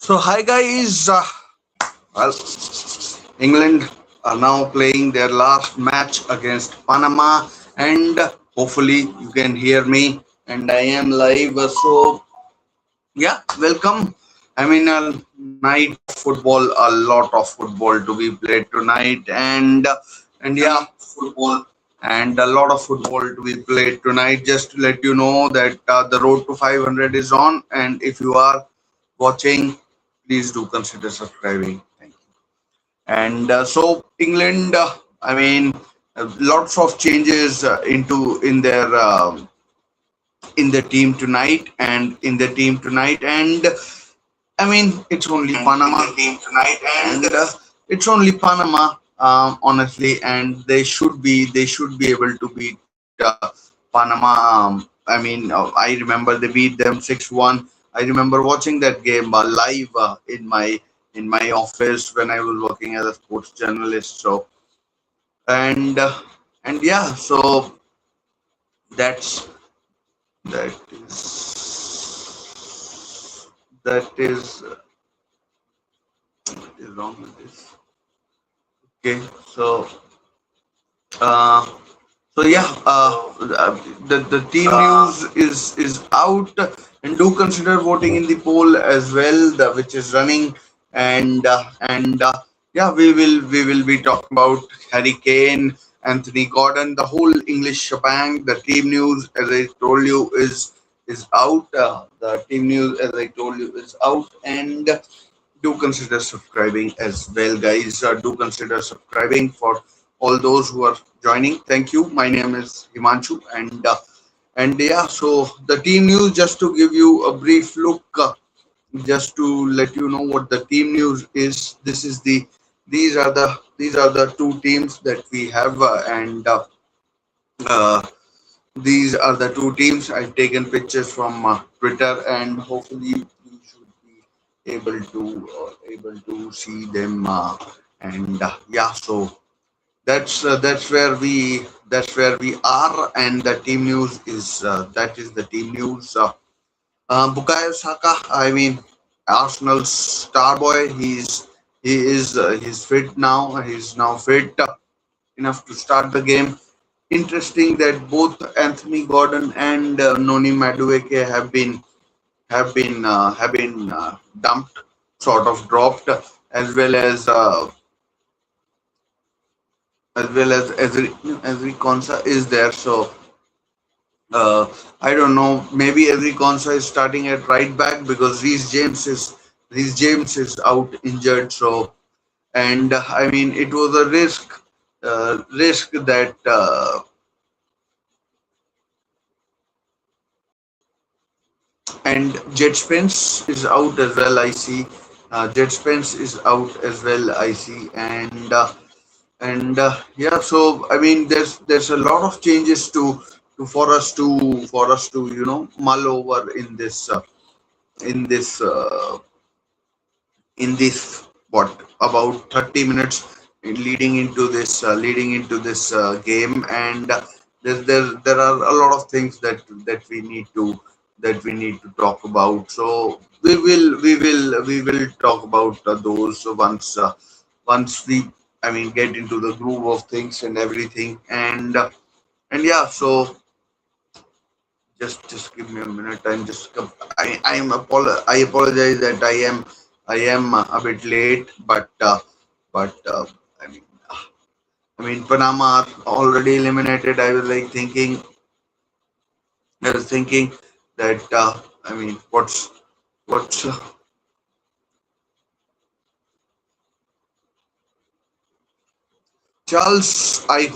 So hi guys, well, England are now playing their last match against Panama, and hopefully you can hear me. And I am live, so yeah, welcome. I mean, a night of football, a lot of football to be played tonight, and yeah, football and a lot of football to be played tonight. Just to let you know that the road to 500 is on, and if you are watching, please do consider subscribing. Thank you. And so England, I mean, lots of changes in the team tonight, and I mean, it's only Panama, and it's only Panama, honestly, and they should be able to beat Panama. I mean, I remember they beat them 6-1. I remember watching that game live in my office when I was working as a sports journalist. So and and yeah, so that's that is wrong with this. Okay, uh, so yeah, the team news is out, and do consider voting in the poll as well, which is running, and yeah, we will be talking about Harry Kane, Anthony Gordon, the whole English shebang. The team news, as I told you, is out. The team news, as I told you, is out, and do consider subscribing as well, guys. Do consider subscribing for all those who are joining. Thank you. My name is Himanshu, and yeah. So the team news, just to give you a brief look, just to let you know what the team news is. These are the two teams that we have, and uh, these are the two teams. I've taken pictures from Twitter, and hopefully you should be able to see them. And yeah, so that's where we are, and the team news is that is the team news. Bukayo Saka, I mean, Arsenal's star boy. He's fit now. He's now fit enough to start the game. Interesting that both Anthony Gordon and Noni Madueke have been dumped, sort of dropped, as well as Ezri Konsa is there. So uh, I don't know. Maybe Ezri Konsa is starting at right back because Reece James is out injured. So, and I mean, it was a risk that and Jet Spence is out as well. I see. Jet Spence is out as well. I see. And yeah, so I mean, there's a lot of changes to for us to mull over in this uh, in this what about 30 minutes leading into this game, and there are a lot of things that we need to talk about. So we will talk about those once we, I mean, get into the groove of things and everything, and yeah. So just give me a minute. I apologize that I am a bit late, but I mean, Panama are already eliminated. I was thinking that I mean, what's Charles? I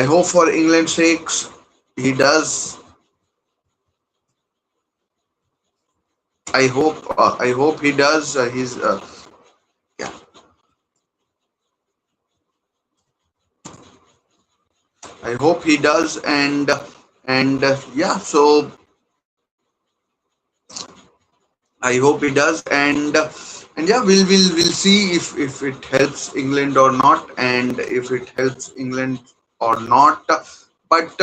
hope for England's sakes he does. I hope he does. He's Yeah. I hope he does, and yeah. So I hope he does, and yeah, we'll see if it helps England or not, and if it helps England or not. But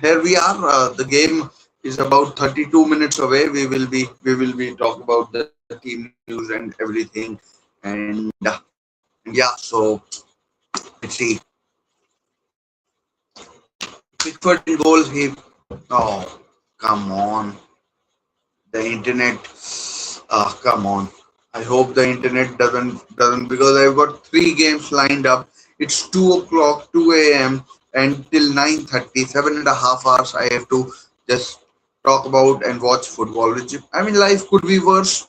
here we are. The game is about 32 minutes away. We will be talk about the team news and everything, and yeah. So let's see. Pickford in goal. He oh come on, the internet. Come on. I hope the internet doesn't because I've got three games lined up. It's 2 o'clock, 2 a.m. and till 9:30, 7.5 hours. I have to just talk about and watch football. Which I mean, life could be worse,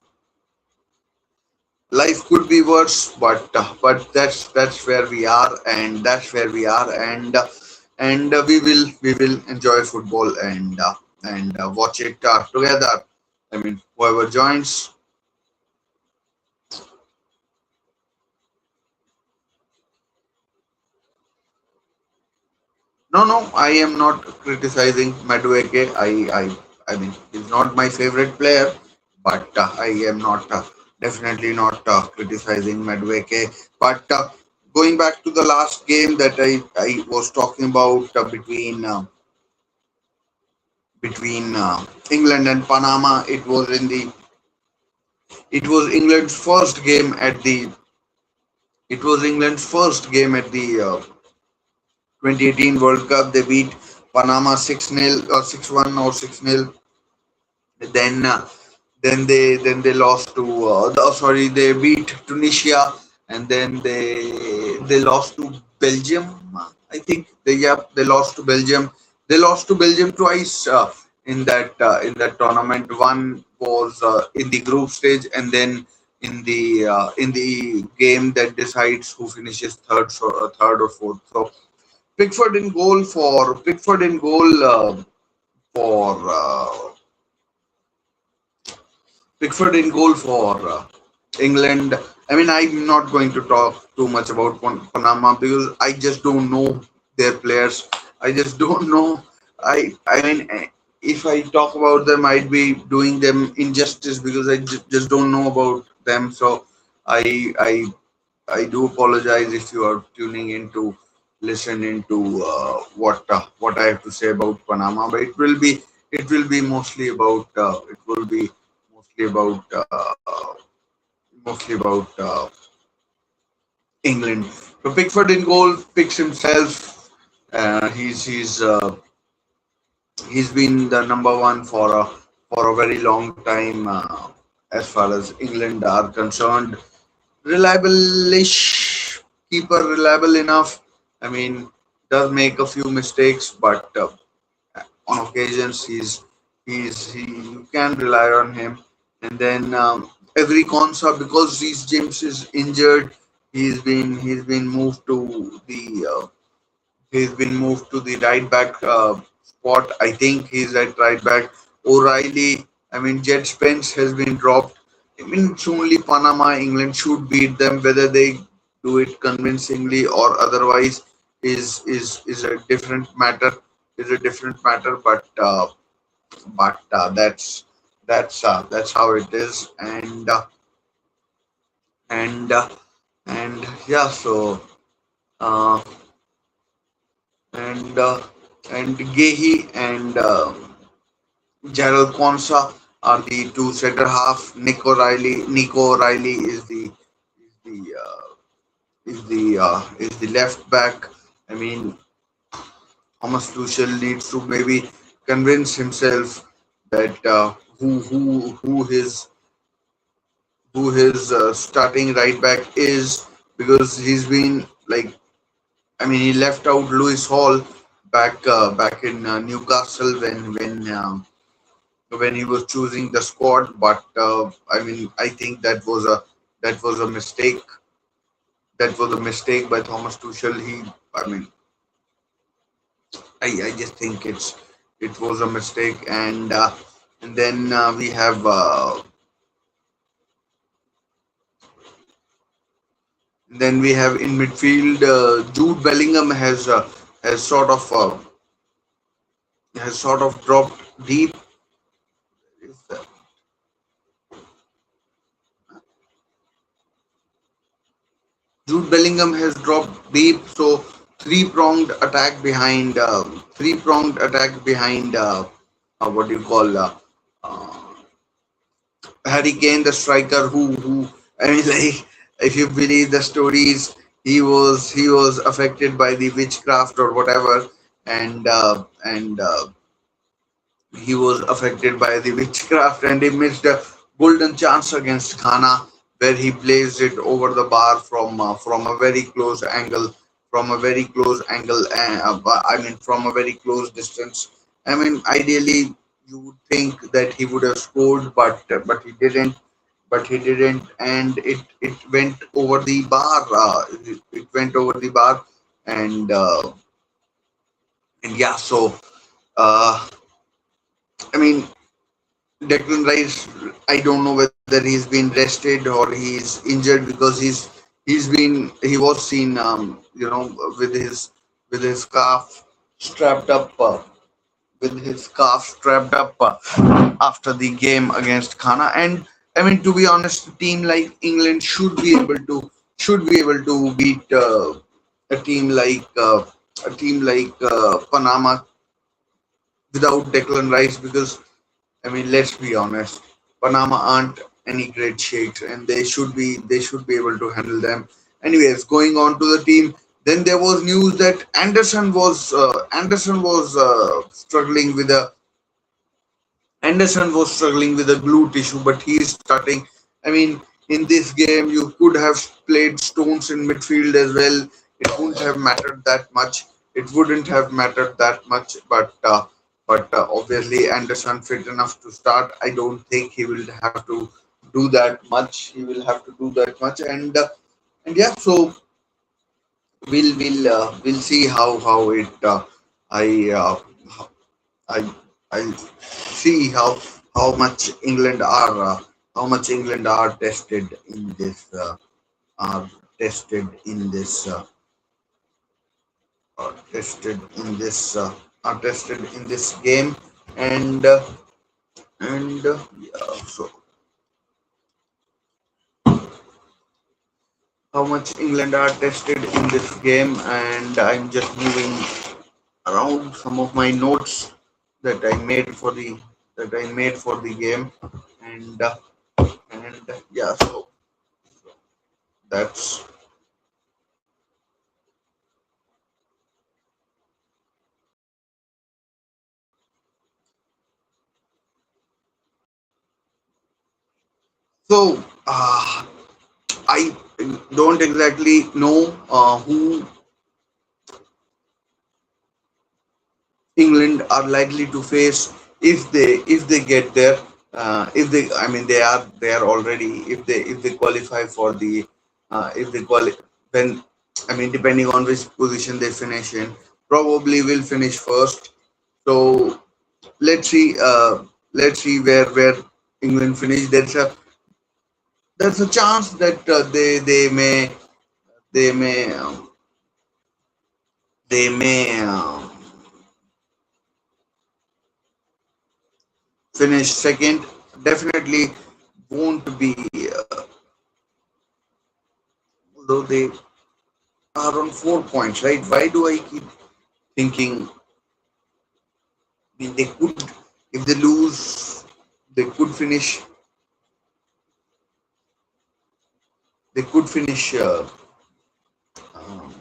but that's where we are, and that's where we are, and we will enjoy football and watch it together. I mean, whoever joins. No, no, I am not criticizing Madueke. I mean, he's not my favorite player, but I am not definitely not criticizing Madueke. But going back to the last game that I was talking about between England and Panama, it was England's first game at the it was England's first game at the 2018 World Cup. They beat Panama 6-0 or 6-1 or 6-0. Then then they lost to sorry, they beat Tunisia, and then they lost to Belgium. I think they lost to Belgium. They lost to Belgium twice in that tournament. One was in the group stage, and then in the game that decides who finishes third or fourth. So Pickford in goal for Pickford in goal for England. I mean, I'm not going to talk too much about Panama because I just don't know their players. I just don't know. I mean, if I talk about them, I'd be doing them injustice because I just don't know about them. So I I I do apologize if you are tuning in to listen into what I have to say about Panama, but it will be mostly about England. So Pickford in goal picks himself. He's been the number one for a very long time as far as England are concerned. Reliable-ish keeper, reliable enough. I mean, does make a few mistakes, but on occasions he you can rely on him. And then every Konsa, because Reece James is injured, he's been moved to the right back spot. I think he's at right back. O'Reilly, I mean, Jet Spence has been dropped. I mean, it's only Panama. England should beat them. Whether they do it convincingly or otherwise is a different matter. Is a different matter. But that's how it is. And yeah. So uh, and and Gehi and Gerald Konsa are the two center half. Nico O'Reilly is the left back. I mean, Thomas Tuchel needs to maybe convince himself that who his starting right back is, because he's been like, I mean, he left out Lewis Hall back in Newcastle when he was choosing the squad. But I mean, I think that was a mistake. That was a mistake by Thomas Tuchel. I mean, I just think it was a mistake. And then we have in midfield, Jude Bellingham has sort of dropped deep. Is that- Jude Bellingham has dropped deep, so three pronged attack behind. what do you call uh, Harry Kane, the striker, who I mean, like, if you believe the stories, he was affected by the witchcraft or whatever, and he was affected by the witchcraft, and he missed a golden chance against Ghana, where he blazed it over the bar from a very close angle, from a very close angle. I mean, from a very close distance. I mean, ideally, you would think that he would have scored, but he didn't. But he didn't, and it went over the bar. It went over the bar, and yeah. So I mean, Declan Rice, I don't know whether he's been rested or he's injured, because he was seen, with his calf strapped up, after the game against Ghana. And I mean, to be honest, a team like England should be able to beat a team like Panama without Declan Rice, because I mean, let's be honest. Panama aren't any great shakes, and they should be able to handle them. Anyways, going on to the team, then there was news that Anderson was struggling with a glue tissue, but he is starting. I mean, in this game, you could have played Stones in midfield as well. It wouldn't have mattered that much. It wouldn't have mattered that much, but obviously Anderson fit enough to start. I don't think he will have to do that much. He will have to do that much, and yeah. So we'll see how it. I I I see how much England are are tested in this tested in this are tested in this game, and yeah. So how much England are tested in this game, and I'm just moving around some of my notes that I made for the game, and yeah. So that's so. I don't exactly know who England are likely to face if they get there. If they, I mean, they are already, if they qualify for the if they quali when I mean, depending on which position they finish in, probably will finish first. So let's see. Let's see where England finish. There's a chance that they may they may finish second. Definitely won't be, although they are on 4 points, right? Why do I keep thinking? I mean, they could, if they lose, they could finish. They could finish. Um,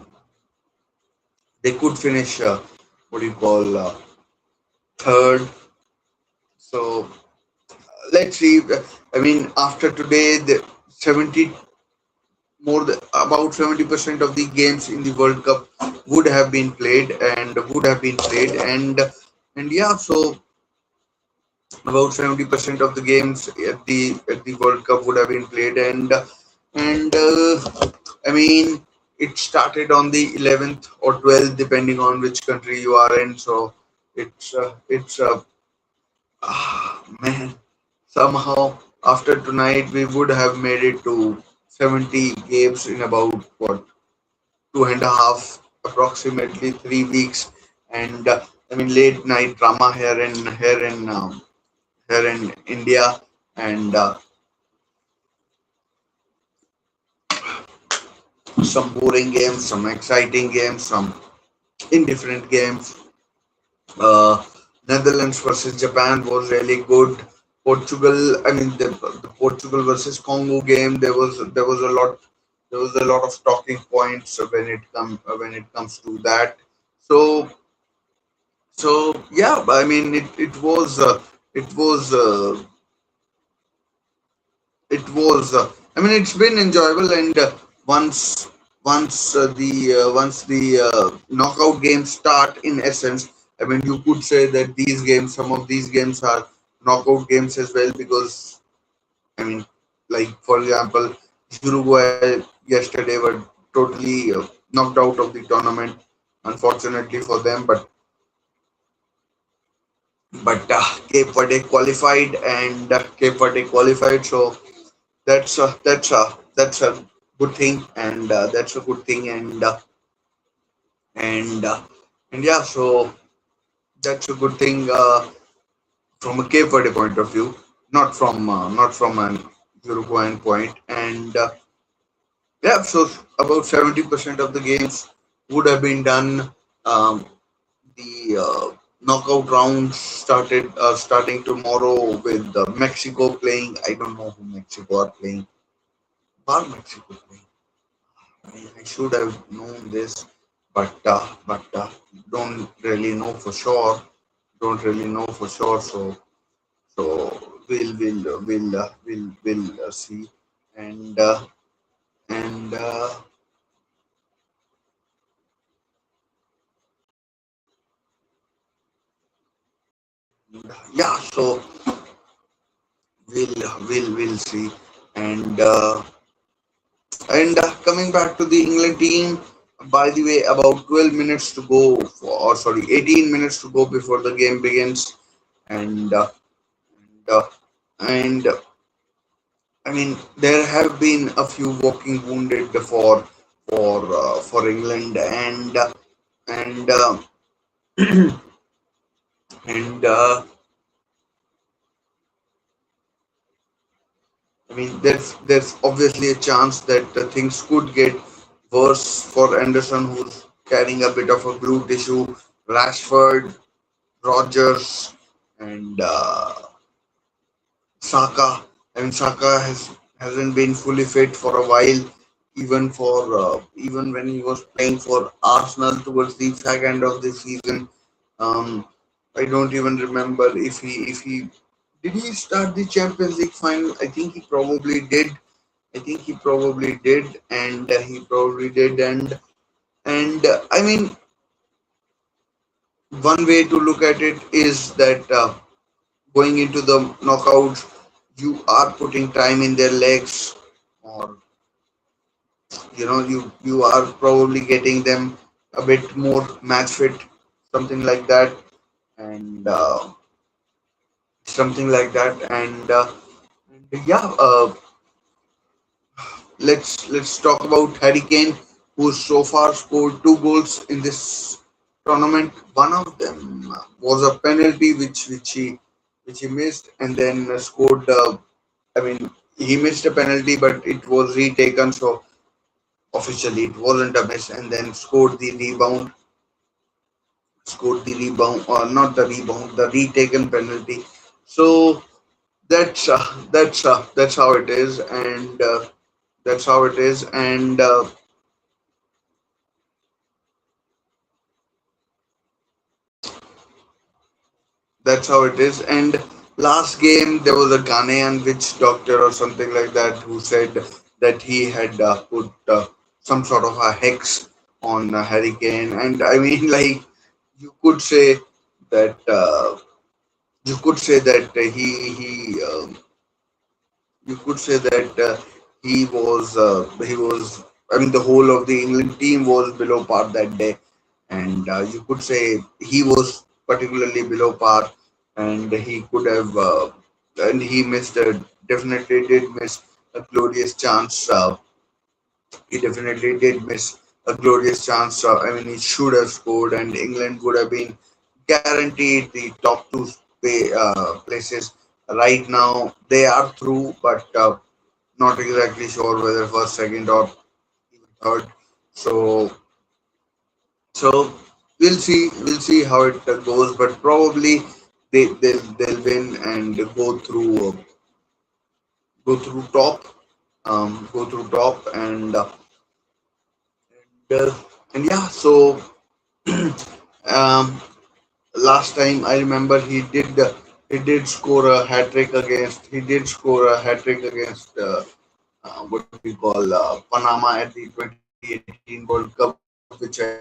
they could finish. What do you call, third? So let's see. I mean, after today, the 70 about 70% of the games in the World Cup would have been played, and yeah. So about 70% of the games at the World Cup would have been played, and I mean, it started on the 11th or 12th, depending on which country you are in. So it's man, somehow after tonight we would have made it to 70 games in about what, two and a half, approximately 3 weeks, and I mean, late night drama here in India, and some boring games, some exciting games, some indifferent games. Uh, Netherlands versus Japan was really good. Portugal, I mean the Portugal versus Congo game. There was a lot of talking points when it comes to that. So yeah, I mean it was it was I mean it's been enjoyable, and once the knockout games start, in essence, I mean you could say that some of these games are knockout games as well, because I mean, like for example, Uruguay yesterday were totally knocked out of the tournament, unfortunately for them, but Cape Verde qualified, so that's a good thing, and that's a good thing, and and yeah, so that's a good thing from a Cape Verde point of view, not from an Uruguayan point, and yeah, so about 70% of the games would have been done. Um, the knockout rounds starting tomorrow with Mexico playing. I don't know who Mexico are playing. Are Mexico playing? I should have known this, but don't really know for sure. Don't really know for sure. So we'll see, and and yeah. So we'll see, and coming back to the England team. By the way, about 12 minutes to go, or sorry, 18 minutes to go before the game begins, and and, uh, and I mean, there have been a few walking wounded for England, and and I mean, there's obviously a chance that things could get worse for Anderson, who's carrying a bit of a glute issue. Rashford, Rogers, and Saka. I mean, Saka hasn't been fully fit for a while, even when he was playing for Arsenal towards the fag end of the season. Um, I don't even remember if he did he start the Champions League final. I think he probably did. I think he probably did, and he probably did, and I mean, one way to look at it is that going into the knockouts, you are putting time in their legs, or you are probably getting them a bit more match fit, something like that, and and yeah, let's talk about Harry Kane, who so far scored two goals in this tournament. One of them was a penalty which he missed, and then scored. I mean, he missed a penalty, but it was retaken, so officially it wasn't a miss, and then or not the rebound, the retaken penalty. So that's how it is, and that's how it is, and that's how it is. And last game there was a Ghanaian witch doctor or something like that who said that he had put some sort of a hex on Harry Kane, and I mean, like, you could say that you could say that he was. I mean, the whole of the England team was below par that day, and you could say he was particularly below par, and he could have, and he definitely did miss a glorious chance. He definitely did miss a glorious chance. I mean, he should have scored, and England would have been guaranteed the top two places. Right now, they are through, but not exactly sure whether first, second, or even third. So, so we'll see how it goes, but probably. they'll win and go through top, and uh, and yeah. So um, last time I remember he did score a hat trick against he did score a hat trick against what we call Panama at the 2018 World Cup, which I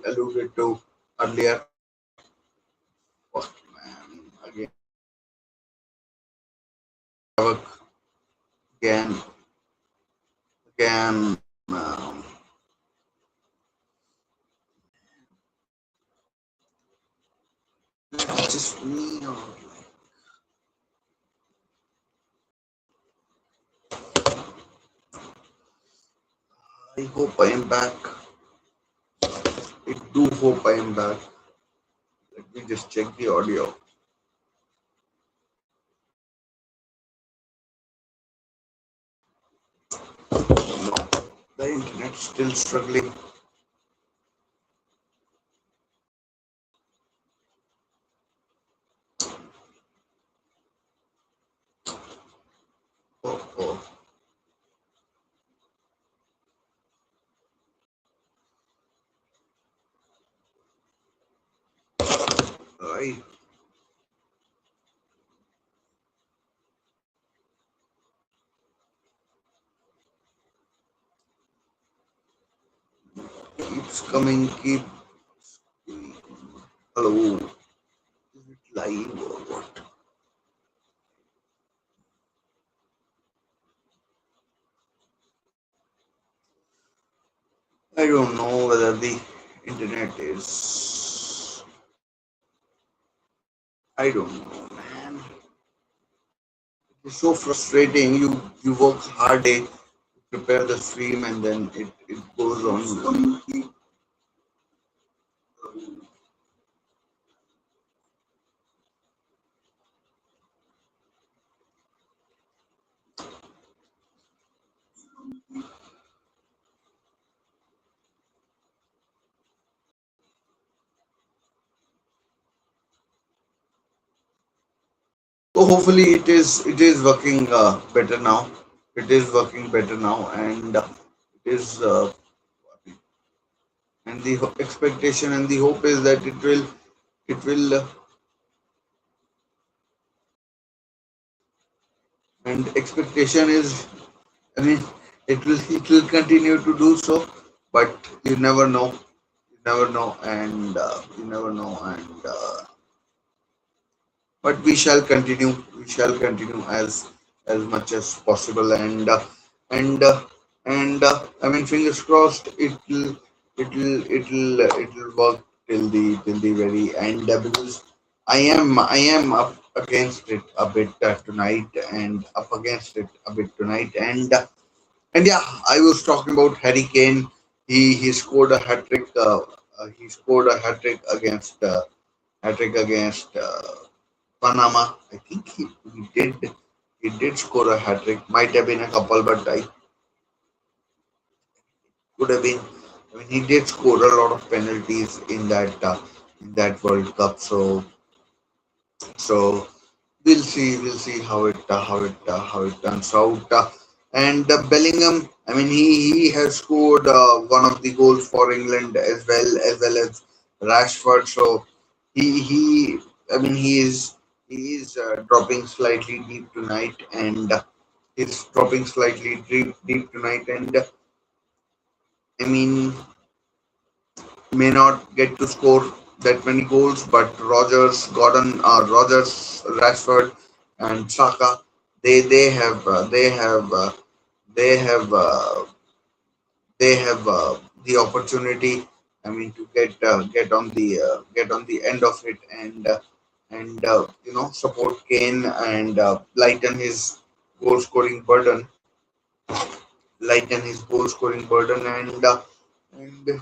alluded to earlier. Fuck man, again havoc again again. It's just me. Or I hope I am back. I do hope I am back. Let me just check the audio. No, the internet's still struggling. Oh, oh, I keeps coming. Keep hello. Is it live or what? I don't know whether the internet is. I don't know, man. It's so frustrating. You work hard day, prepare the stream, and then it goes on. So hopefully it is working better now. It is working better now, and it is and the expectation and the hope is that it will and expectation is, I mean, it will continue to do so, but you never know. You never know, and you never know, and but we shall continue. We shall continue as much as possible, and I mean, fingers crossed. It'll work till the very end, because I am up against it a bit tonight, and up against it a bit tonight, and yeah, I was talking about Harry Kane. He scored a hat trick. He scored a hat trick against Panama. I think he did score a hat trick. Might have been a couple, but I could have been. I mean, he did score a lot of penalties in that World Cup. So we'll see how it turns out. And Bellingham, I mean, he has scored one of the goals for England as Rashford. So he I mean, he is dropping slightly deep tonight, and he's dropping slightly deep tonight, and I mean, may not get to score that many goals, but Rashford, and Saka, they have they have they have the opportunity. I mean, to get on the end of it, and support Kane, and goal scoring burden, and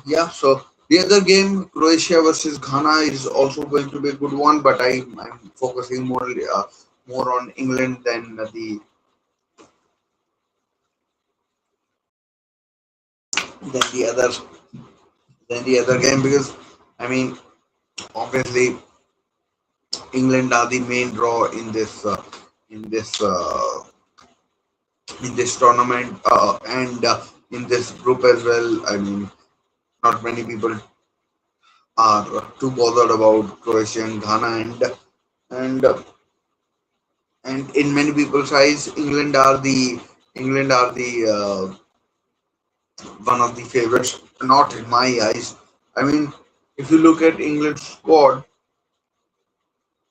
yeah. So the other game, Croatia versus Ghana, is also going to be a good one. But I'm focusing more on England than the other than the other game, because I mean, obviously England are the main draw in this uh, in this tournament and in this group as well. I mean, not many people are too bothered about Croatia and Ghana, and and in many people's eyes, England are the one of the favorites. Not in my eyes. I mean, if you look at England's squad,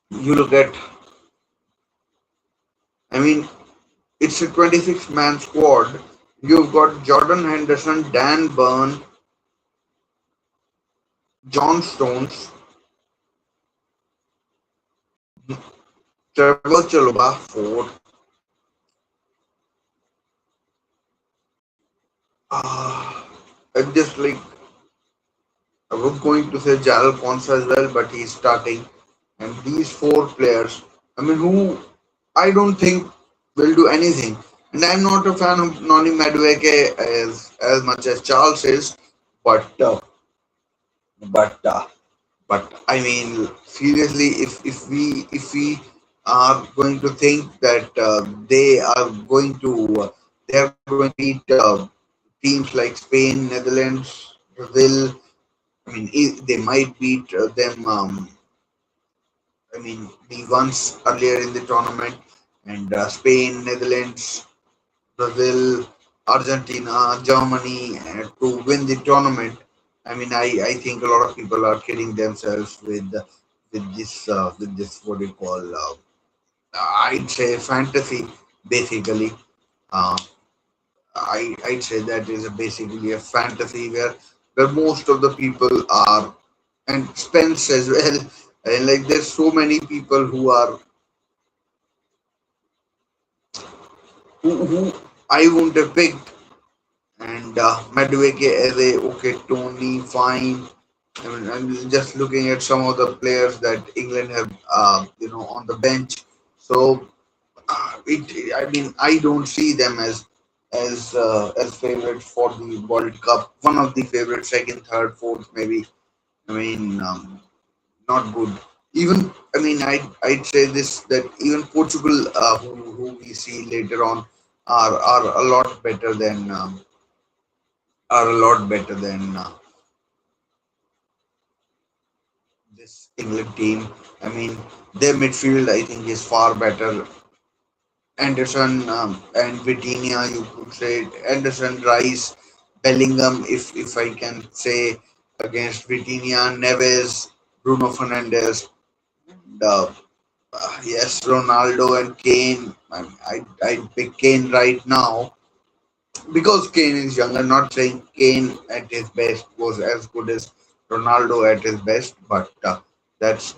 you look at. I mean, it's a 26-man squad. You've got Jordan Henderson, Dan Burn, John Stones, Trevor Chalobah, Ford. Uh, and just like I was going to say Jarrell Ponce as well, but he's starting. And these four players, I mean, who I don't think will do anything. And I'm not a fan of Noni Madueke as much as Charles is, but but uh, but I mean, seriously, if we are going to think that they are going to beat teams like Spain, Netherlands, Brazil. I mean, they might beat them. I mean, the ones earlier in the tournament, and Spain, Netherlands, Brazil, Argentina, Germany to win the tournament. I mean, I think a lot of people are kidding themselves with this what do you call I'd say fantasy basically. Uh, I'd say that is basically a fantasy where most of the people are, and Spence as well. And like there's so many people who I wouldn't have picked. And Madueke, Eze, okay, Tony, fine. I mean, I'm just looking at some of the players that England have, on the bench. So, I mean, I don't see them as favorites for the World Cup. One of the favorites, second, third, fourth, maybe. I mean, not good. Even, I mean, I'd say this that even Portugal, who we see later on, are a lot better than. Are a lot better than this England team. I mean, their midfield I think is far better. Anderson and Vitinha, you could say Anderson, Rice, Bellingham, if I can say against Vitinha, Neves, Bruno Fernandes, and, yes, Ronaldo and Kane. I'd pick Kane right now because Kane is younger. Not saying Kane at his best was as good as Ronaldo at his best, but that's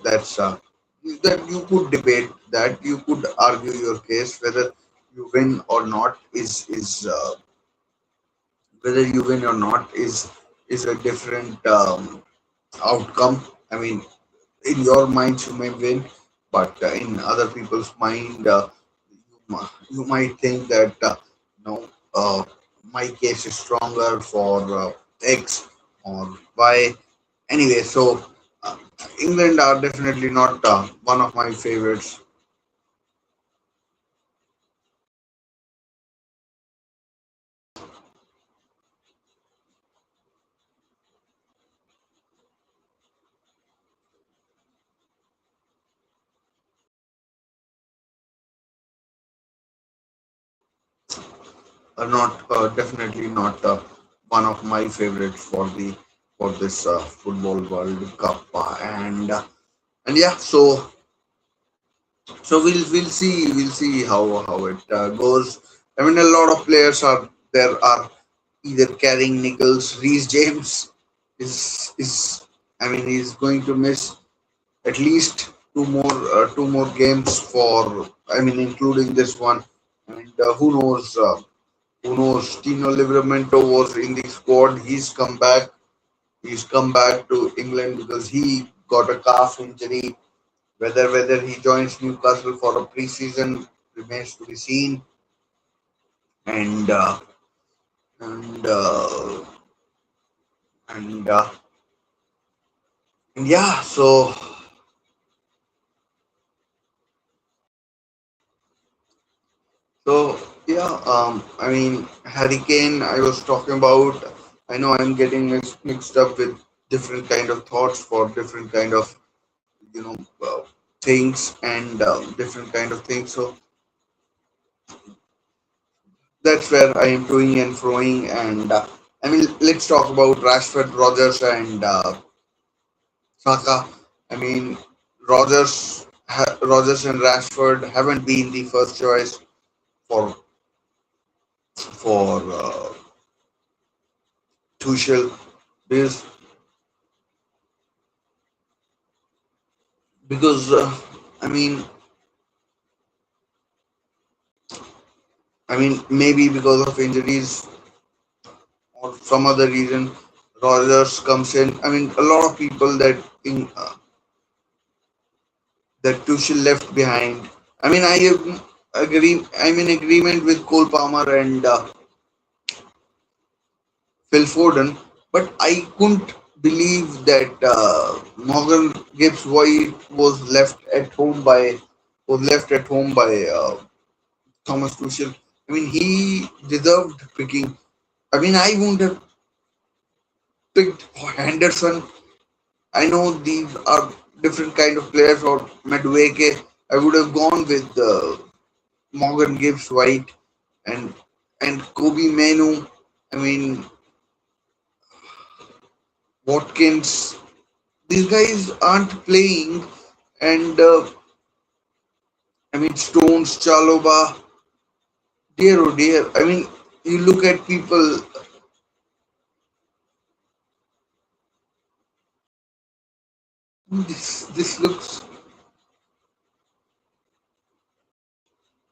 that you could debate that you could argue your case whether you win or not is whether you win or not is a different outcome. I mean, in your mind you may win, but in other people's mind you might think that no, my case is stronger for X or Y. Anyway, so uh, England are definitely not one of my favorites. Not definitely not one of my favorites for this football World Cup, and yeah, so we'll see how it goes. I mean, a lot of players are there are either carrying Nichols. Reece James is I mean he's going to miss at least two more games for I mean including this one, and who knows. Who knows? Tino Livramento was in the squad. He's come back. He's come back to England because he got a calf injury. Whether he joins Newcastle for a preseason remains to be seen. And and and and yeah. So I mean, Harry Kane, I was talking about. I know I'm getting mixed up with different kind of thoughts for different kind of, you know, things and different kind of things. So that's where I am doing and throwing. And I mean, let's talk about Rashford, Rogers, and Saka. I mean, Rogers and Rashford haven't been the first choice for Tuchel because because I mean maybe because of injuries or some other reason, Rogers comes in. I mean, a lot of people that Tuchel left behind. I mean, agree. I'm in agreement with Cole Palmer and Phil Foden, but I couldn't believe that Morgan Gibbs White was left at home by Thomas Tuchel. I mean, he deserved picking. I mean, I wouldn't have picked Henderson. I know these are different kind of players or Madueke. I would have gone with Morgan Gibbs White and Kobe Menu. I mean, Watkins. These guys aren't playing, and I mean Stones, Chaloba, dear oh dear. I mean, you look at people. This looks.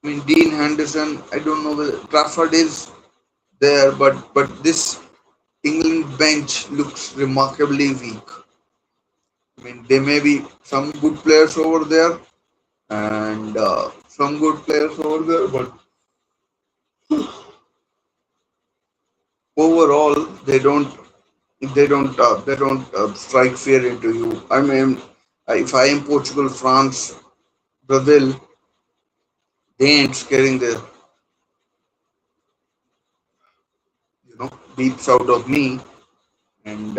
I mean, Dean Henderson. I don't know whether Trafford is there, but this England bench looks remarkably weak. I mean, there may be some good players over there and some good players over there, but overall they don't strike fear into you. I mean, if I am Portugal, France, Brazil, they ain't scaring the beeps out of me, and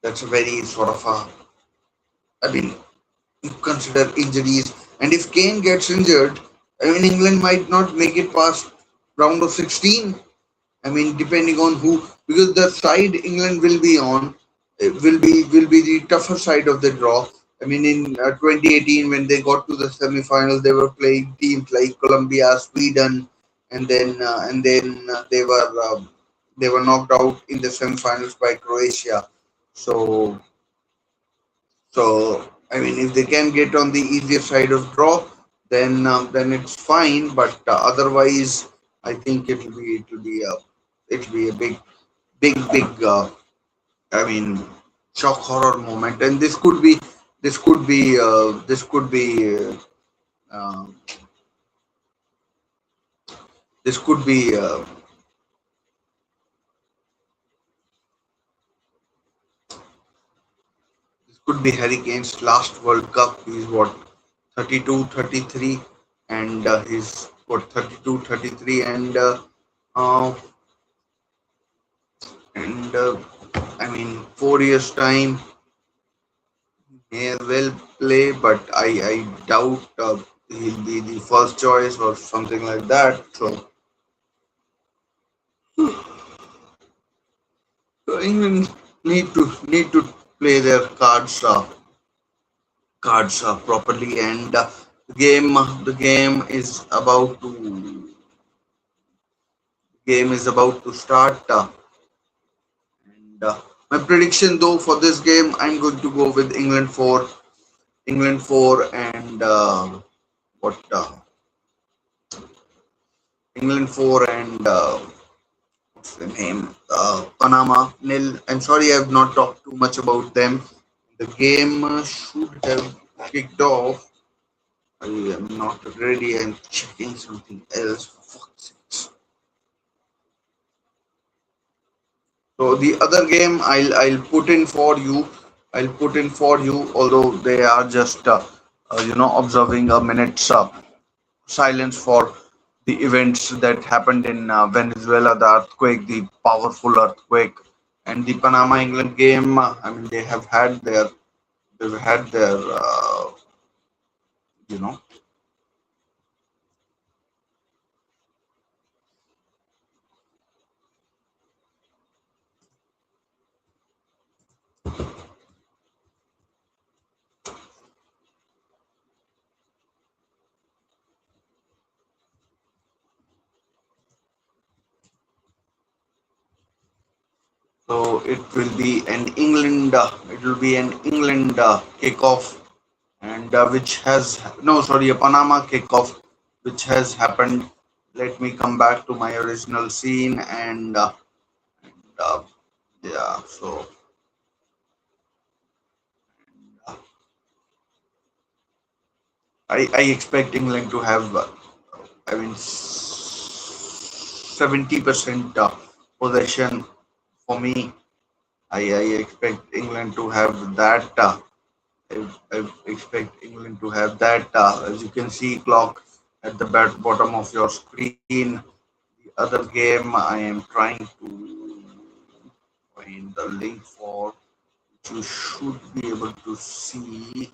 that's a very sort of a. I mean, you consider injuries, and if Kane gets injured, I mean England might not make it past round of 16. I mean, depending on who, because the side England will be on will be the tougher side of the draw. I mean, in 2018 when they got to the semi-finals, they were playing teams like Colombia, Sweden, and then they were knocked out in the semi-finals by Croatia. So so I mean, if they can get on the easier side of draw, then it's fine. But otherwise, I think it'll be a big I mean shock horror moment, and this could be this could be uh, this could be this could be Harry Kane's last World Cup. He's what 32, 33, and he's what 32, 33, uh, and I mean 4 years time may well play, but I doubt he'll be the first choice or something like that. So England need to play their cards properly, and the game is about to start. And my prediction though for this game, I'm going to go with England 4 and what England 4 and what's the name? Panama nil. I'm sorry I've not talked too much about them. The game should have kicked off. I am not ready. I'm checking something else. For fuck's sakes. So the other game I'll put in for you. I'll put in for you, although they are just observing a minute's silence for the events that happened in Venezuela, the earthquake, the powerful earthquake, and the Panama England game. I mean, they've had their you know. So it will be an England. It will be an England kickoff, and which has no, sorry, a Panama kickoff, which has happened. Let me come back to my original scene, and yeah. So uh, I expect England to have, I mean, 70% possession for me. I expect England to have that. I expect England to have that. As you can see, clock at the bottom of your screen. The other game I am trying to find the link for, which you should be able to see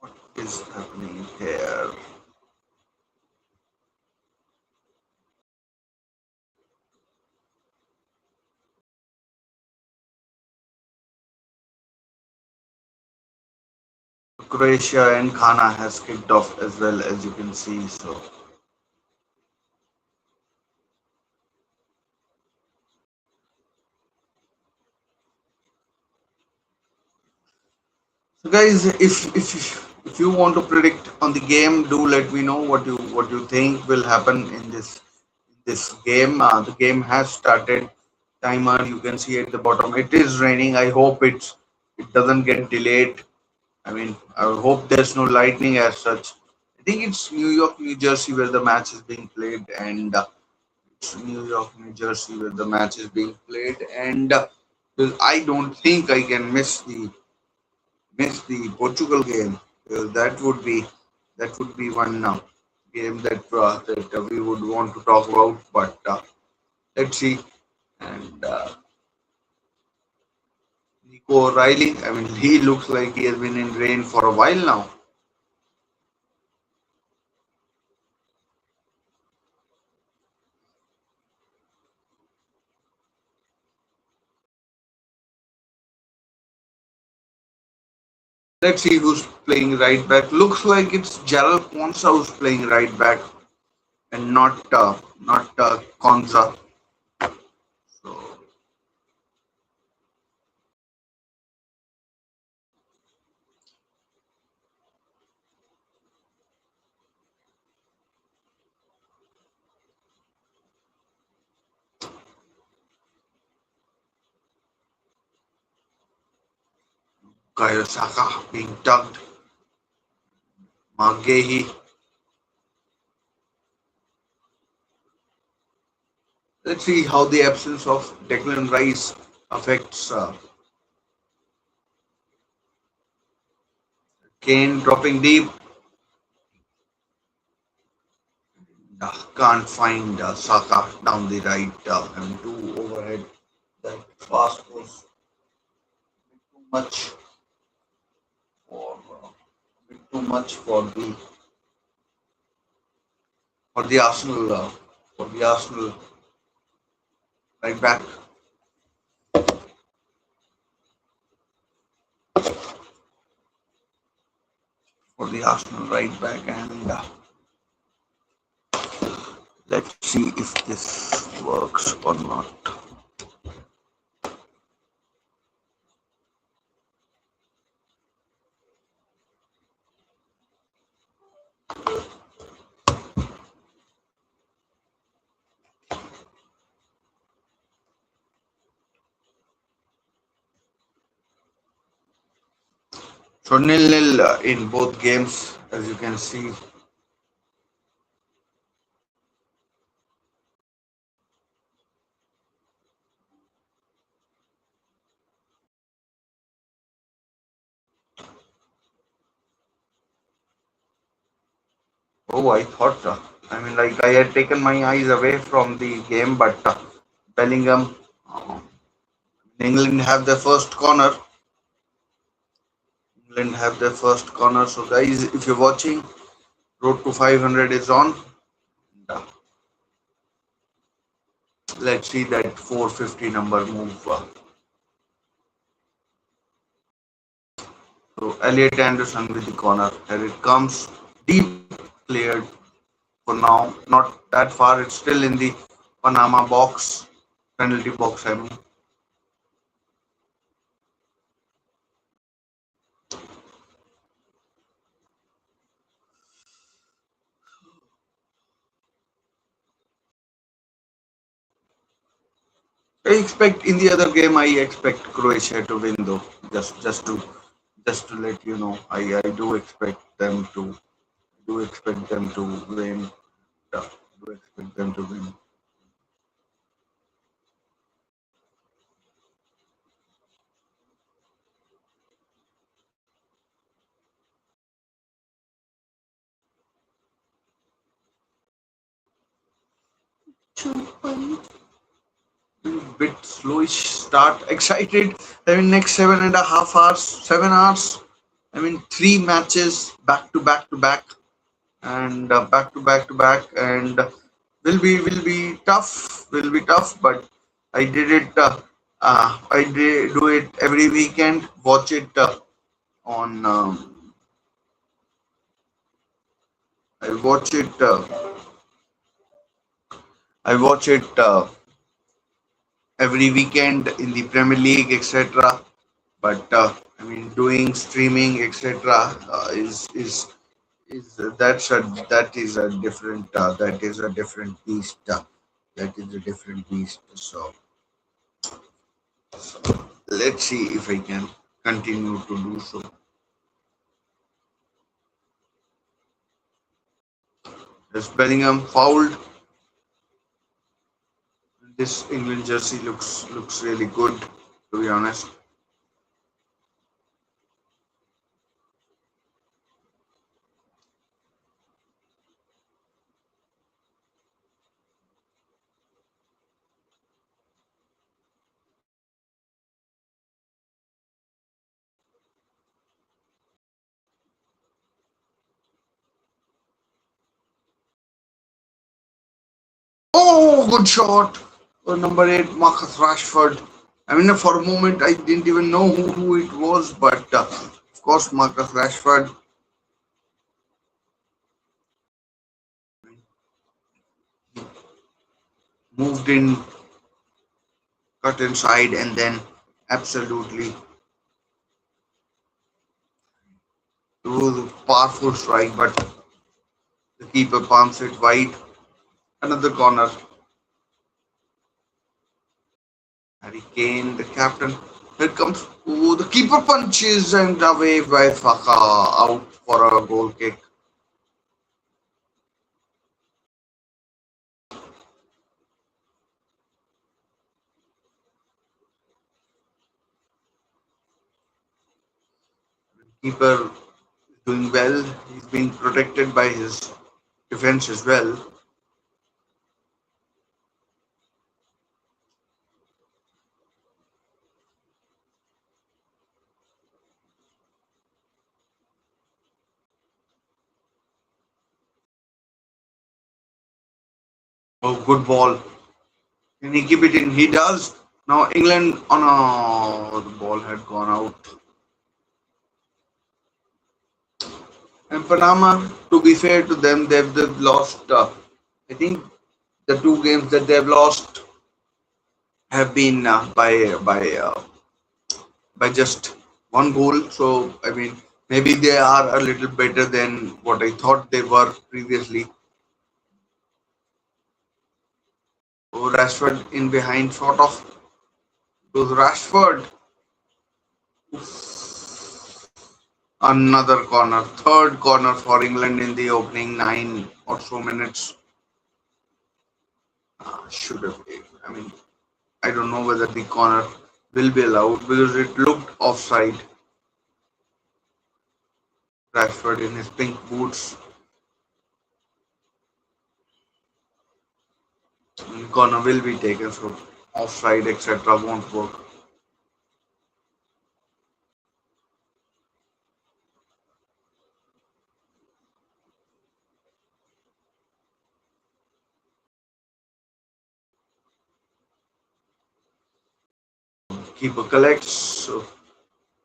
what is happening here. Croatia and Ghana has kicked off as well, as you can see. So guys, if you want to predict on the game, do let me know what you think will happen in this game. The game has started. Timer you can see at the bottom. It is raining. I hope it doesn't get delayed. I mean, I hope there's no lightning as such. I think it's New York, New Jersey where the match is being played, and it's New York, New Jersey where the match is being played, and because I don't think I can miss the Portugal game. That would be one game that we would want to talk about. But let's see. And Nico O'Reilly, I mean, he looks like he has been in rain for a while now. Let's see who's playing right back. Looks like it's Gerald Konsa who's playing right back, and not Konza. So Kayosaka being tugged. Magehi. Let's see how the absence of Declan Rice affects Kane dropping deep. Can't find Saka down the right and two overhead. That pass was too much for bit too much for the Arsenal right back, for the Arsenal right back, and let's see if this works or not. So nil-nil in both games, as you can see. Oh, I thought, like I had taken my eyes away from the game, but Bellingham, uh, England have their first corner. England have their first corner. So, guys, if you're watching, Road to 500 is on. And, let's see that 450 number move. So, Elliot Anderson with the corner. Here it comes. Deep cleared for now. Not that far. It's still in the Panama box. Penalty box, I mean. I expect in the other game I expect Croatia to win though. Just to let you know, I do expect them to win. uh, do expect them to win. Bit slowish start. Excited. I mean next 7.5 hours, 7 hours. I mean three matches back to back to back and back to back to back and will be tough. Will be tough, but I did it. I did do it every weekend. Watch it on. I watch it. I watch it every weekend in the Premier League, etc. But I mean, doing streaming, etc. Is that is a different beast. That is a different beast. So let's see if I can continue to do so. As Bellingham fouled, this England jersey looks really good. To be honest, oh, good shot. Number 8, Marcus Rashford. I mean, for a moment, I didn't even know who it was, but of course, Marcus Rashford moved in, cut inside, and then absolutely it was a powerful strike, but the keeper palms it wide. Another corner. Harry Kane, the captain. Here comes. Oh, the keeper punches and away by Faka out for a goal kick. Keeper is doing well. He's being protected by his defense as well. Oh, good ball. Can he keep it in? He does. Now England on the ball had gone out. And Panama, to be fair to them, they've lost. I think the two games that they've lost have been by just one goal. So I mean, maybe they are a little better than what I thought they were previously. Oh, Rashford in behind, sort of. Goes Rashford. Another corner, third corner for England in the opening 9 or so minutes. Should have. I mean, I don't know whether the corner will be allowed because it looked offside. Rashford in his pink boots. corner will be taken, so offside, etc. won't work. Keeper collects.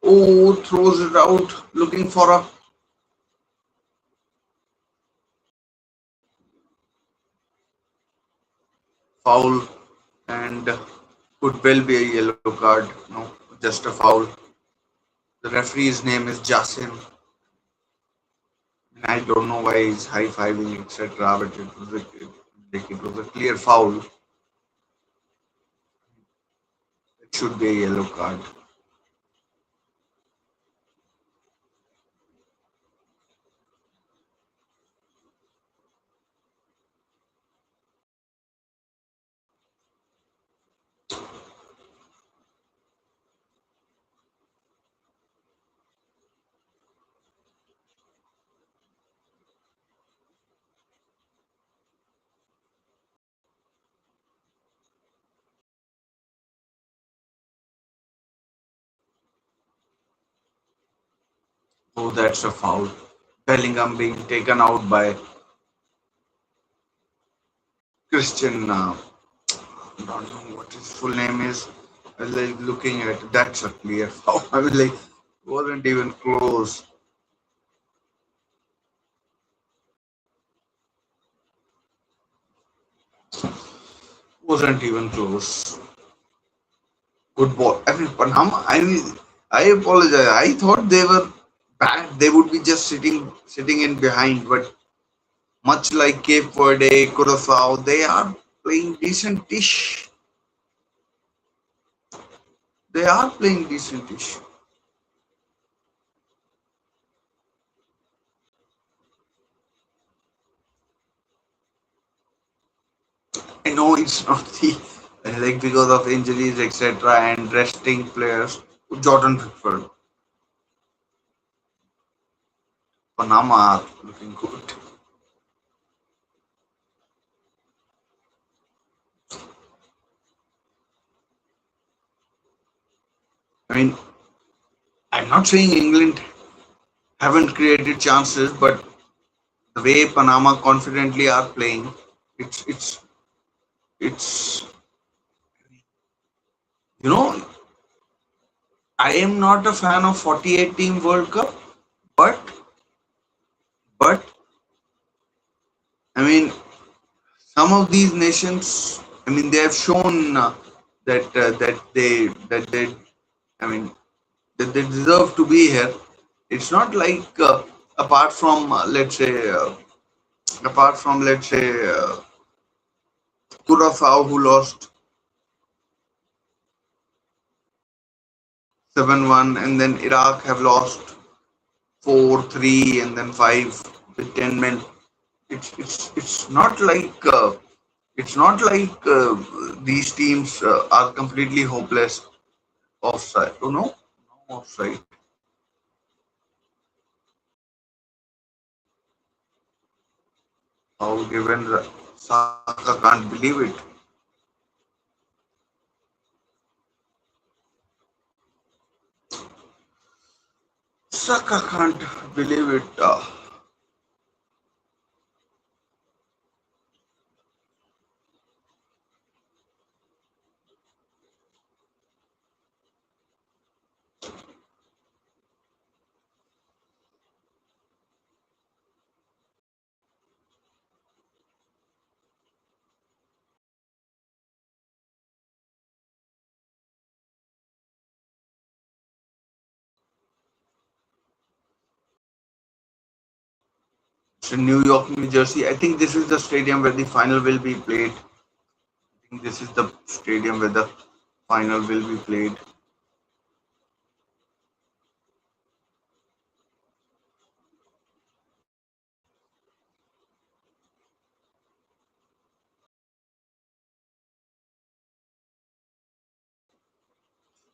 Oh, throws it out, looking for a foul, and could well be a yellow card. No, just a foul. The referee's name is Jasim. I don't know why he's high fiving, etc. But it was a clear foul. It should be a yellow card. Oh, that's a foul. Bellingham being taken out by Christian. I don't know what his full name is. I was like looking at it, that's a clear foul. I was like, wasn't even close. Wasn't even close. Good ball. I mean, Panama. I apologize. I thought they were bad. They would be just sitting in behind. But much like Cape Verde, Curacao, they are playing decent-ish. They are playing decent-ish. I know it's not the like because of injuries, etc., and resting players. Jordan Pickford, Panama are looking good. I mean, I'm not saying England haven't created chances, but the way Panama confidently are playing, it's it's you know I am not a fan of 48 team World Cup, but but I mean some of these nations, I mean they have shown that they I mean that they deserve to be here. It's not like apart from let's say Curacao who lost 7-1, and then Iraq have lost 4-3, and then 5 with 10 men. It's not like these teams are completely hopeless offside. You know, no offside. How given Saka can't believe it. Saka can't believe it. It's in New York, New Jersey. I think this is the stadium where the final will be played. I think this is the stadium where the final will be played.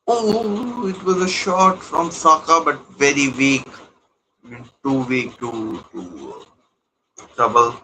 Oh, it was a shot from Saka, but very weak. I mean, too weak to trouble.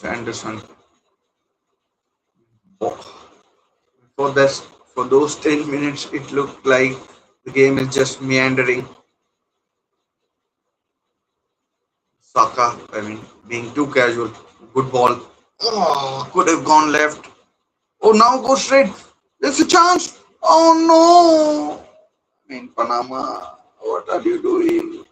Anderson. Oh, for this, for those 10 minutes, it looked like the game is just meandering. Saka, I mean, being too casual. Good ball. Oh, could have gone left. Oh, now go straight. There's a chance. Oh no. I mean, Panama, what are you doing?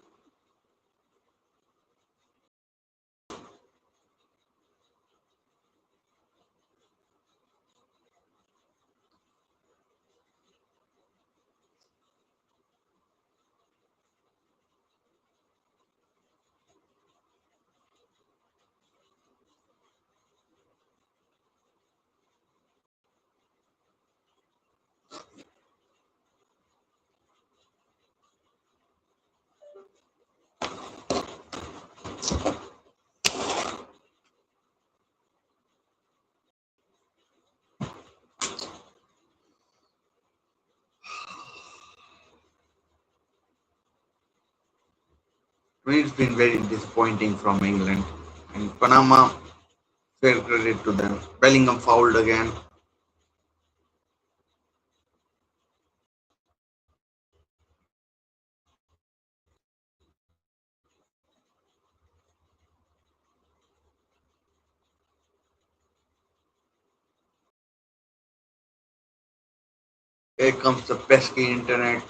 I mean, it's been very disappointing from England. And Panama, fair credit to them. Bellingham fouled again. Here comes the pesky internet.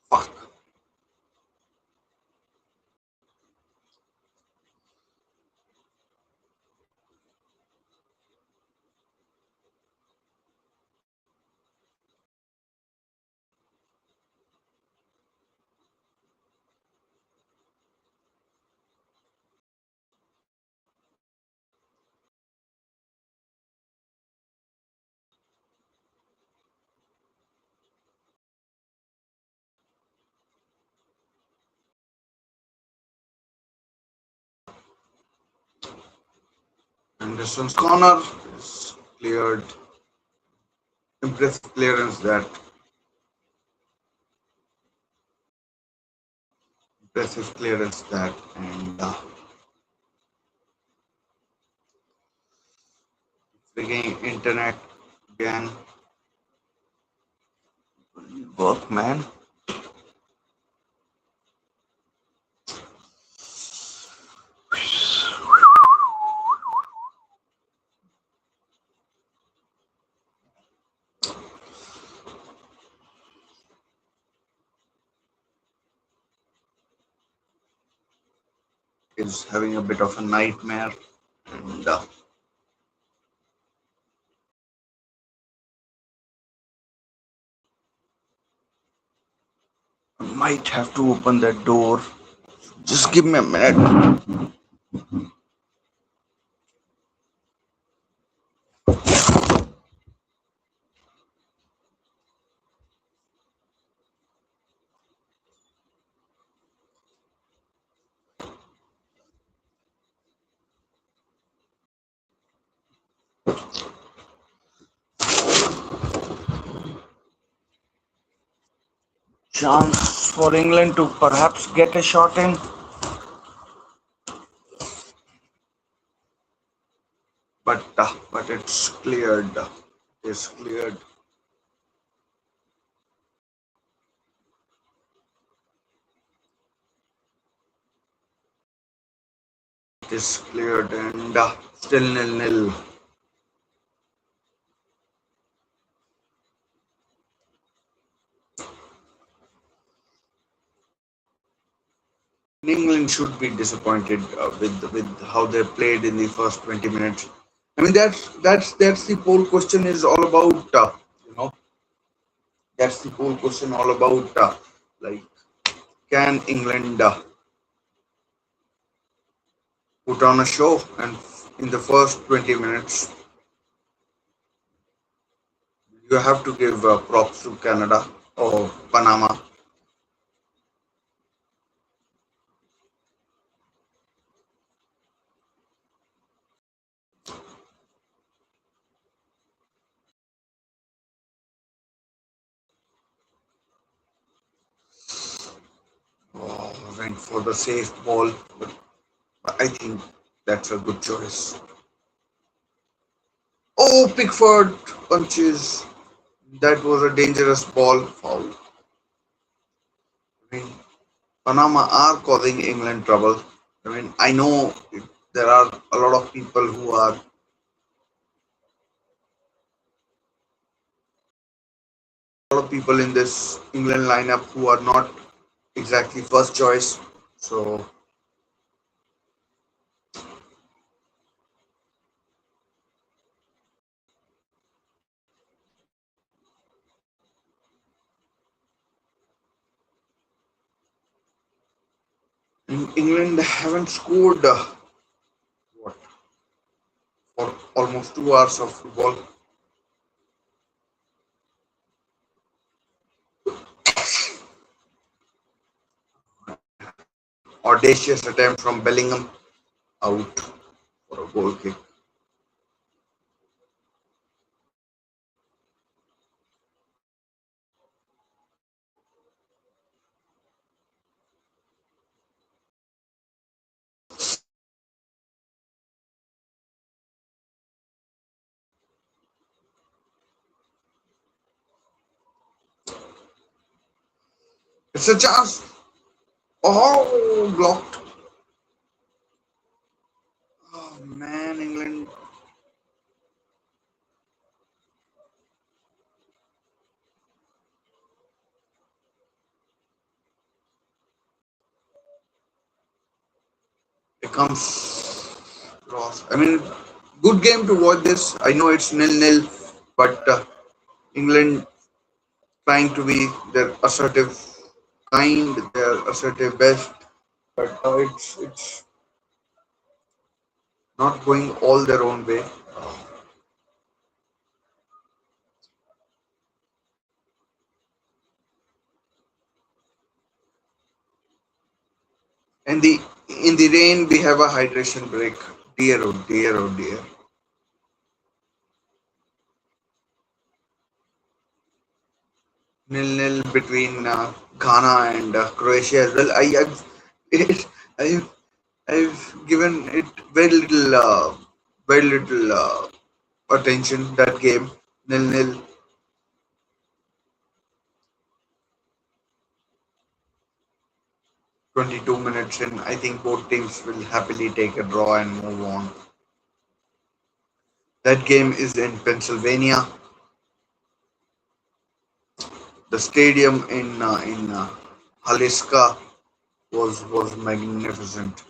Fuck. Anderson's corner is cleared. Impressive clearance that. Impressive clearance that. And freaking internet again. Work, man. Is having a bit of a nightmare. And I might have to open that door. Just give me a minute. Chance for England to perhaps get a shot in. But it's cleared. It's cleared. It is cleared and still nil-nil. England should be disappointed with how they played in the first 20 minutes. I mean that's the whole question is all about. You know that's the whole question all about. Like, can England put on a show? And in the first 20 minutes, you have to give props to Canada or Panama. Oh, went for the safe ball, but I think That's a good choice. Oh, Pickford punches. That was a dangerous ball foul. I mean, Panama are causing England trouble. I mean, I know there are a lot of people who are a lot of people in this England lineup who are not exactly first choice. So England haven't scored what for almost 2 hours of football. Audacious attempt from Bellingham out for a goal kick. It's a chance. Oh, blocked. Oh man, England becomes lost. I mean, good game to watch this. I know it's nil-nil, but England trying to be their assertive kind, their assertive best, but it's not going all their own way. And the in the rain we have a hydration break. Dear oh dear oh dear. Nil-nil between Ghana and Croatia as well. It, I've I've given it very little attention that game. Nil-nil, 22 minutes in. I think both teams will happily take a draw and move on. That game is in Pennsylvania. The stadium in Haliska was magnificent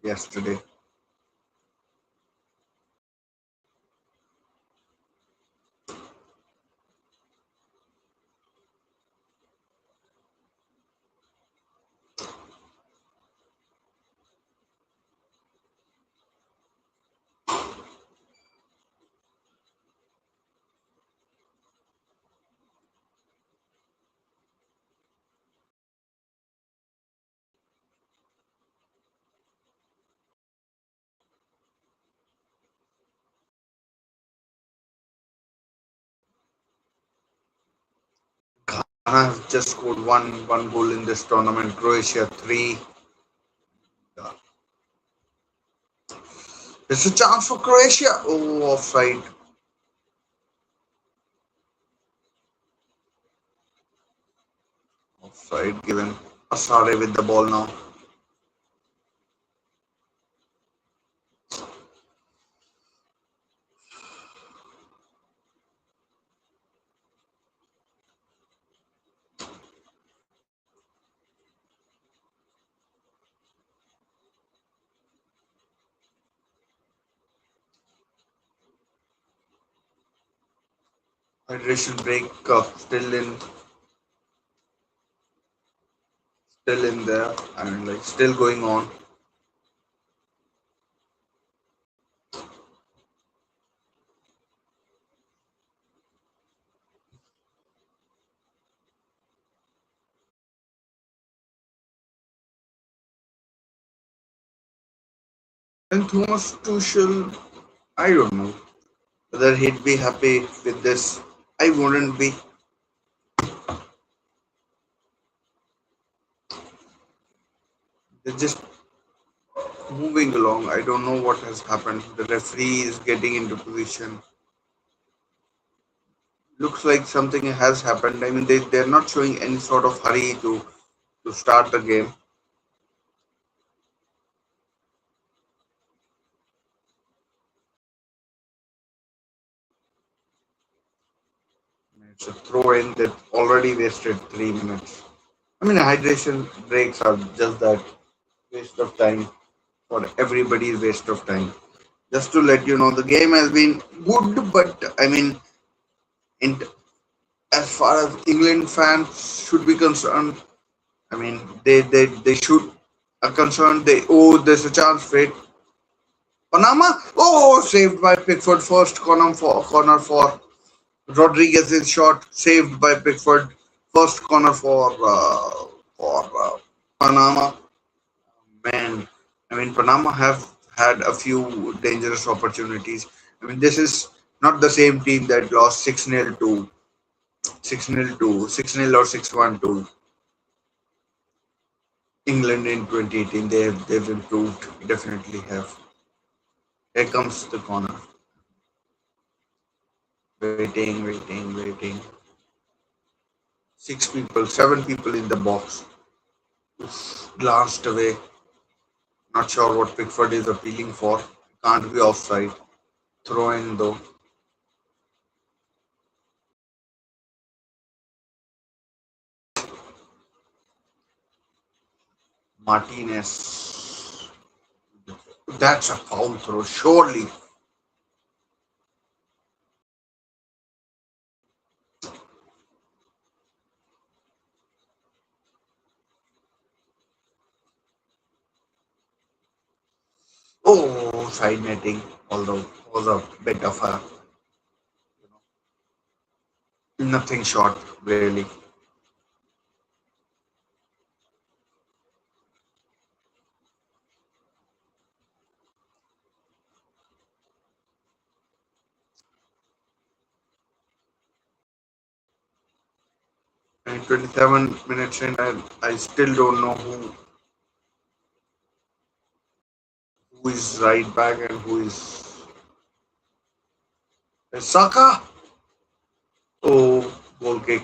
yesterday. Ghana have just scored one goal in this tournament. Croatia three. There's a chance for Croatia. Oh, offside. Offside given. Asare with the ball now. Hydration break still in there. I mean, like still going on. And Thomas Tuchel, I don't know whether he'd be happy with this. I wouldn't be. They just moving along. I don't know what has happened. The referee is getting into position. Looks like something has happened. I mean, they're not showing any sort of hurry to start the game. It's a throw in that already wasted 3 minutes. I mean, hydration breaks are just that waste of time for everybody's waste of time. Just to let you know, the game has been good, but I mean, in, as far as England fans should be concerned, I mean, they should are concerned. There's a chance. Wait, Panama. Oh, saved by Pickford. First corner for Rodriguez's shot saved by Pickford. First corner for Panama. Man, I mean Panama have had a few dangerous opportunities. I mean this is not the same team that lost 6-0 to 6-0 to 6-0 or 6-1 to England in 2018. They've improved. Definitely have. Here comes the corner. Waiting. Six people, seven people in the box. Glanced away. Not sure what Pickford is appealing for. Can't be offside. Throw in though. Martinez. That's a foul throw, surely. Oh, side netting. Although was a bit of a nothing short, really. And 27 minutes in, I still don't know who is right back and who is Saka. Oh, goal kick.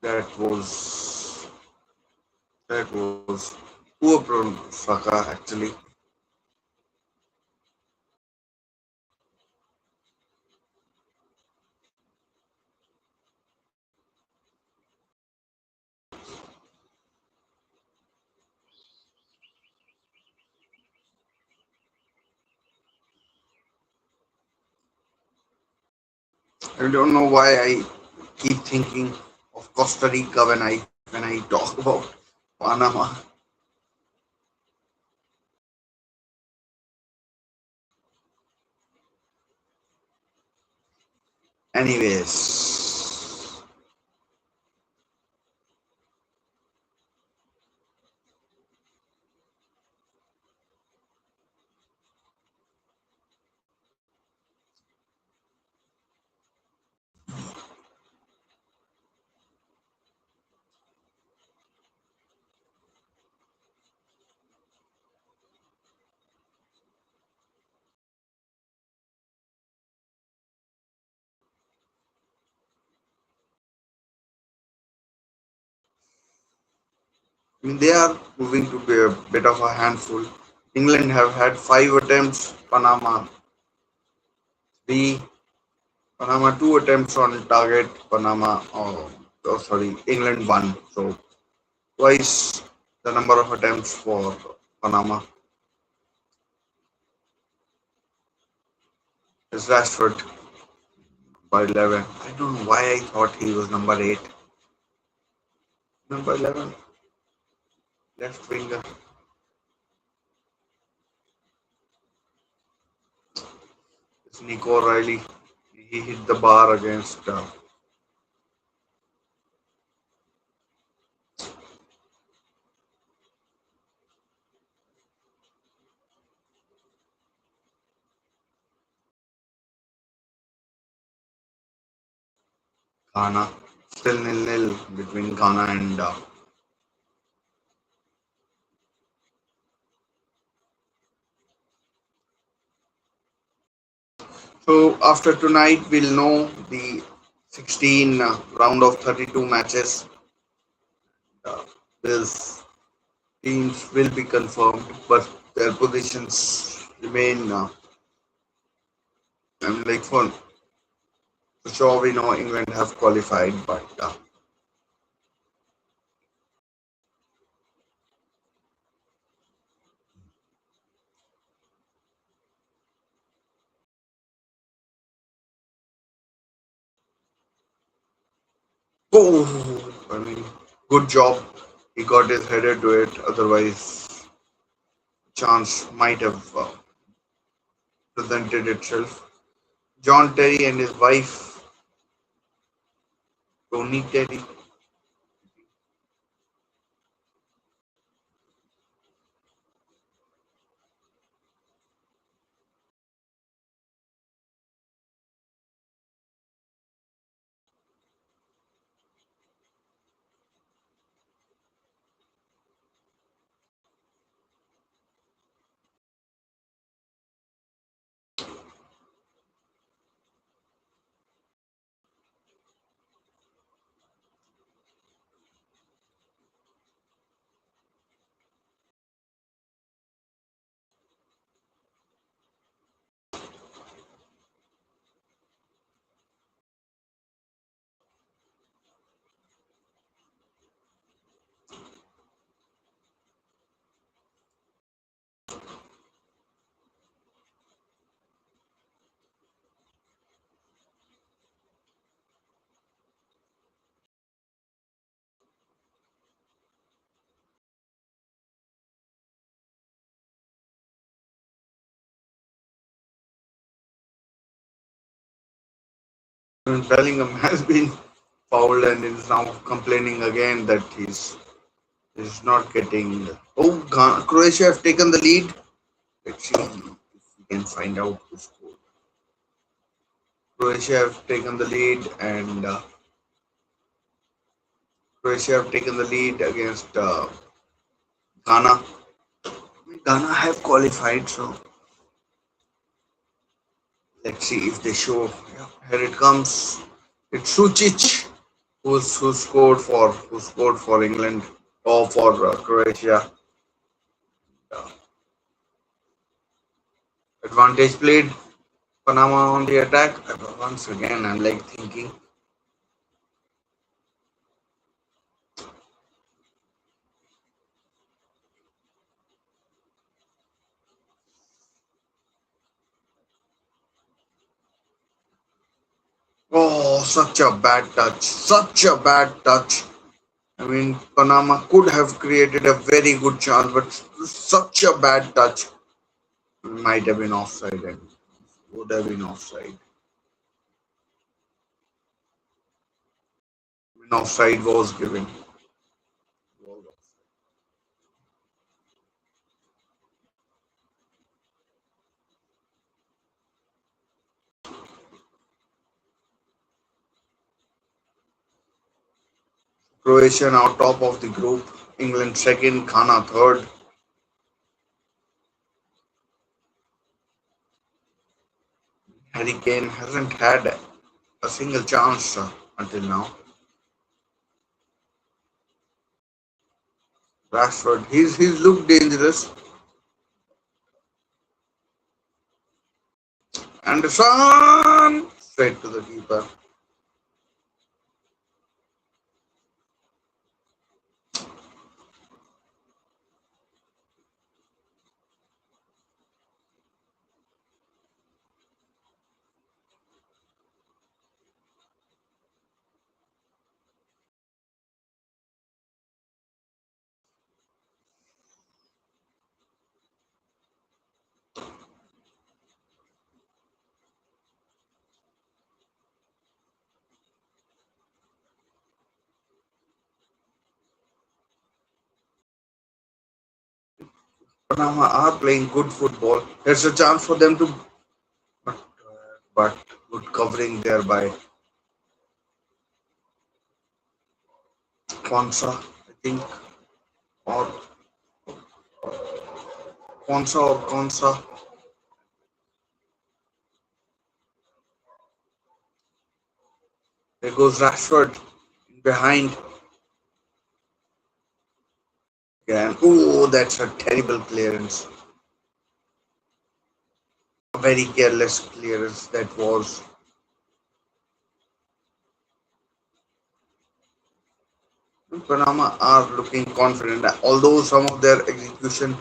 That was that was poor from Saka actually. I don't know why I keep thinking of Costa Rica when I talk about Panama. Anyways, I mean they are proving to be a bit of a handful. England have had 5 attempts, three, Panama two attempts on target, England one. So twice the number of attempts for Panama. Is Rashford by 11. I don't know why I thought he was number 8. Number 11, left winger. It's Nico O'Reilly. He hit the bar against Ghana. Still nil-nil between Ghana and So after tonight, we'll know the 16 round of 32 matches. These teams will be confirmed, but their positions remain. I mean, like for sure, we know England have qualified, but oh, I mean, good job. He got his header to it. Otherwise, chance might have presented itself. John Terry and his wife, Tony Terry. Bellingham has been fouled and is now complaining again that he's not getting. Oh, Croatia have taken the lead. Let's see if we can find out who scored. Croatia have taken the lead, and Croatia have taken the lead against Ghana. Ghana have qualified, so let's see if they show. Yeah, here it comes. It's Sucic who scored for England or for Croatia. Uh, Advantage played. Panama on the attack. Once again, I'm like thinking, oh, such a bad touch. Such a bad touch. I mean, Panama could have created a very good chance, but such a bad touch might have been offside and would have been offside. When offside was given. Croatia now top of the group. England second, Ghana third. Harry Kane hasn't had a single chance until now. Rashford, he's looked dangerous. Anderson straight to the keeper. Panama are playing good football. There's a chance for them to, but, but good covering there by Kwanzaa, I think, or Kwanzaa or Kwanzaa. There goes Rashford behind again. Oh, that's a terrible clearance. A very careless clearance that was. Panama are looking confident, although some of their execution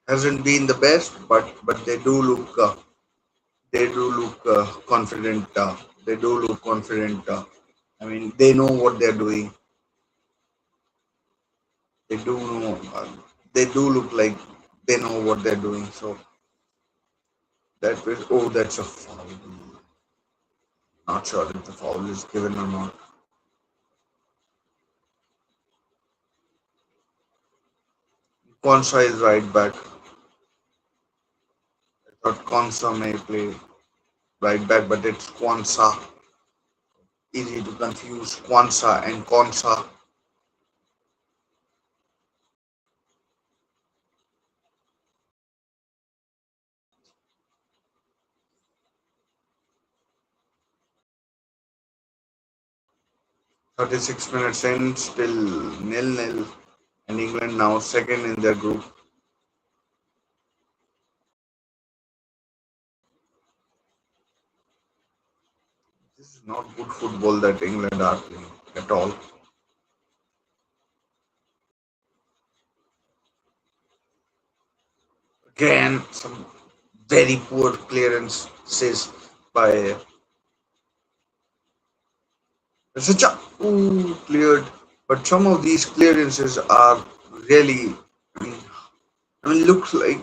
hasn't been the best, but they do look confident. They do look confident. I mean, they know what they're doing. They do know. They do look like they know what they're doing. So that was, oh, that's a foul. Not sure if the foul is given or not. Konsa is right back. I thought Konsa may play right back, but it's Kwanzaa. Easy to confuse Kwanzaa and Konsa. 36 minutes in, still nil-nil, and England now second in their group. This is not good football that England are playing at all. Again, some very poor clearances by Sacha. Ooh, cleared. But some of these clearances are really, I mean, looks like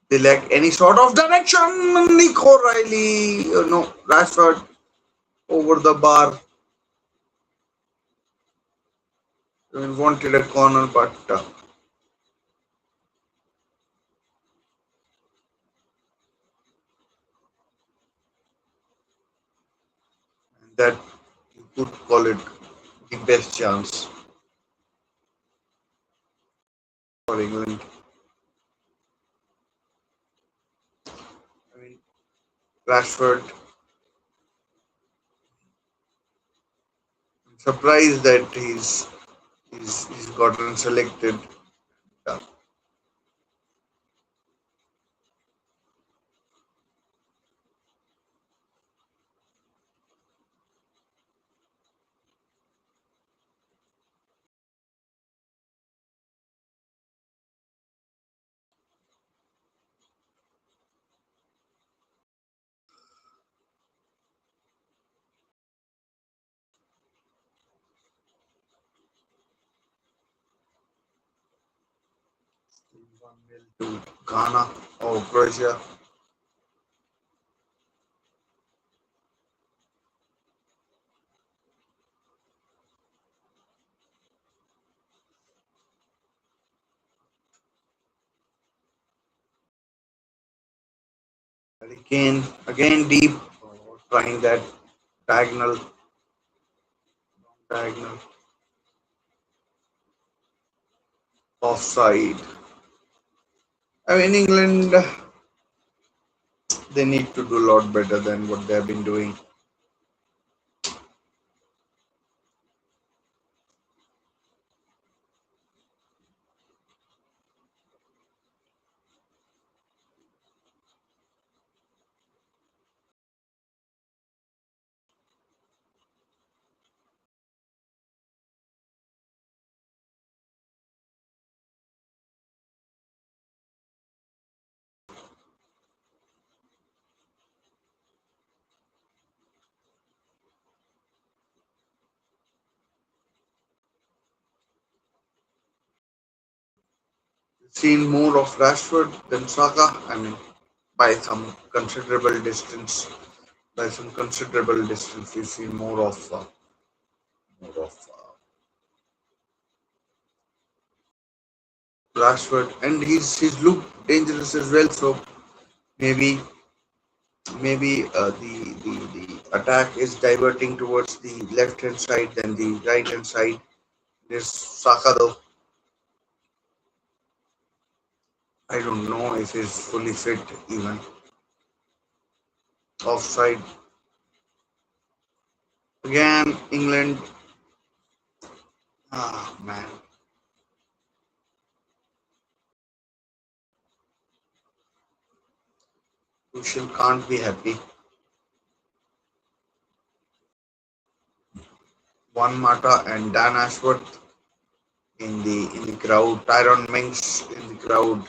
they lack any sort of direction. Nick O'Reilly, no, Rashford over the bar. I mean, wanted a corner, but that you could call it the best chance for England. I mean, Rashford, I'm surprised that he's gotten selected. Yeah. To Ghana or Croatia. Harry Kane again deep, trying that diagonal, diagonal offside. I mean, England, they need to do a lot better than what they have been doing. Seen more of Rashford than Saka. I mean, by some considerable distance. By some considerable distance, we've seen more of Rashford, and he's looked dangerous as well. So maybe maybe the attack is diverting towards the left hand side than the right hand side. There's Saka though. I don't know if he's fully fit even. Offside. Again, England. Ah, man. Tuchel can't be happy. Juan Mata and Dan Ashworth in the crowd. Tyrone Mings in the crowd.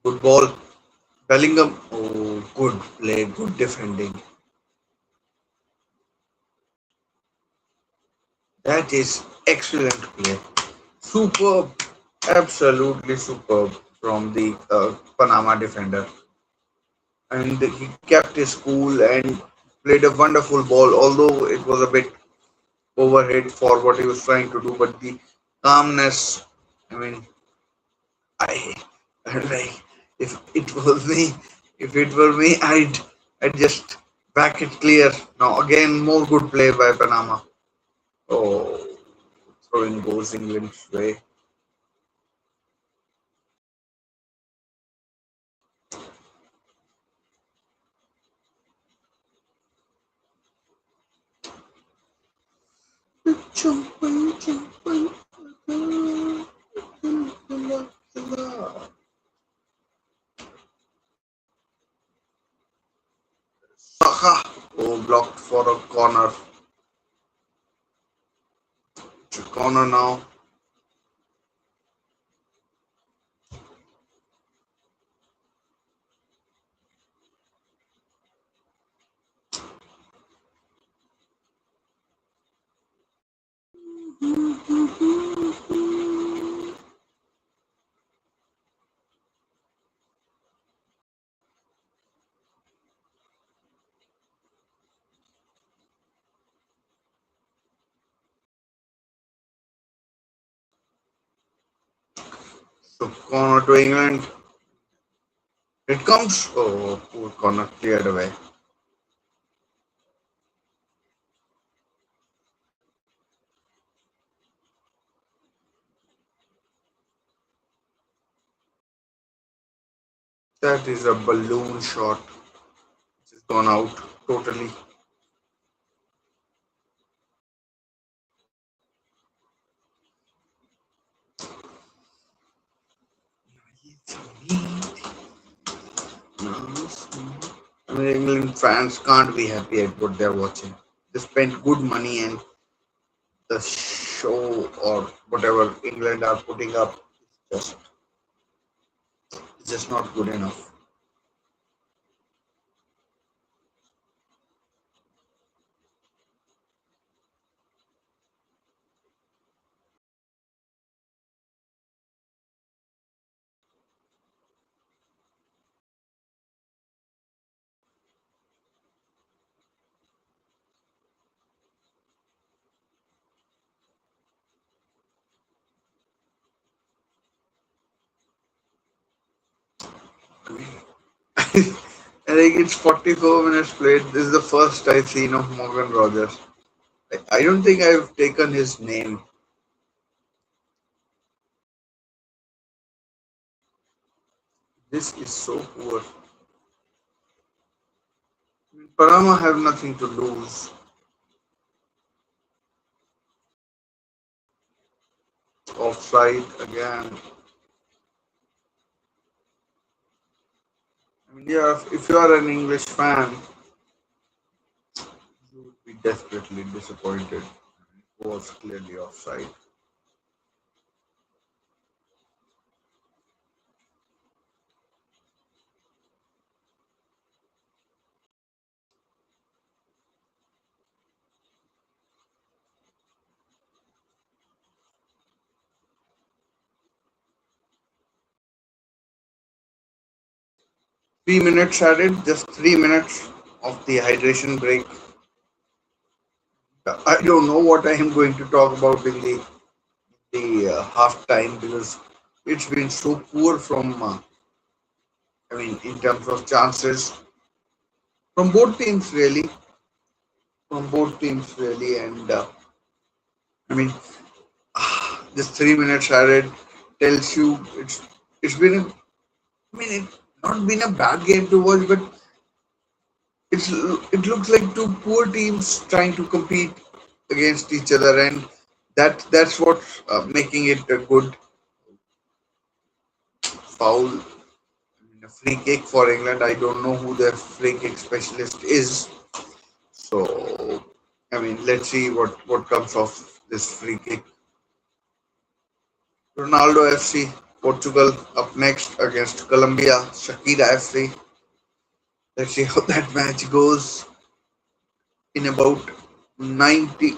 Good ball. Bellingham. Oh, good play. Good defending. That is excellent play. Superb. Absolutely superb from the Panama defender. And he kept his cool and played a wonderful ball, although it was a bit overhead for what he was trying to do. But the calmness, I mean, I like if it were me, I'd just back it clear. Now again, more good play by Panama. Oh, throwing goes England's way. Jumping, jumping, Saka, oh, blocked for a corner. It's a corner now. So corner to England. It comes. Oh, poor corner cleared away. That is a balloon shot. It's gone out totally. I mean, England fans can't be happy at what they're watching. They spent good money and the show or whatever England are putting up just is just not good enough. I think it's 44 minutes played. This is the first I've seen of Morgan Rogers. I don't think I've taken his name. This is so poor. Panama have nothing to lose. Offside again. I mean, yeah, if you are an English fan, you would be desperately disappointed. It was clearly offside. 3 minutes added, just 3 minutes of the hydration break. I don't know what I am going to talk about in the half time because it's been so poor from I mean, in terms of chances from both teams, really, from both teams, really, and I mean, this 3 minutes added tells you it's been a, I mean, it's not been a bad game to watch, but it looks like two poor teams trying to compete against each other, and that's what's making it a good foul. I mean, a free kick for England. I don't know who their free kick specialist is. So, I mean, let's see what comes of this free kick. Ronaldo FC, Portugal up next against Colombia, Shakira FC. Let's see how that match goes in about 90,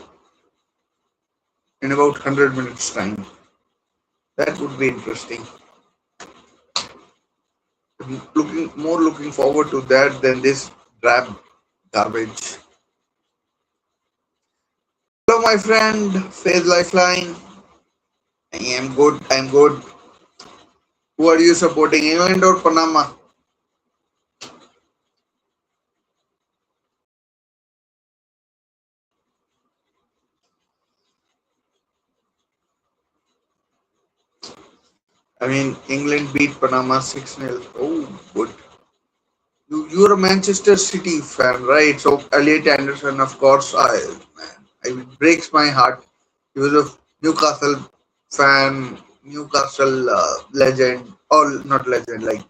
in about 100 minutes time. That would be interesting. Looking forward to that than this drab garbage. Hello, my friend, Faith Lifeline. I am good. I'm good. Who are you supporting, England or Panama? I mean, England beat Panama 6-0. Oh, good. You're a Manchester City fan, right? So Elliot Anderson, of course, it breaks my heart. He was a Newcastle fan, Newcastle legend, or not legend, like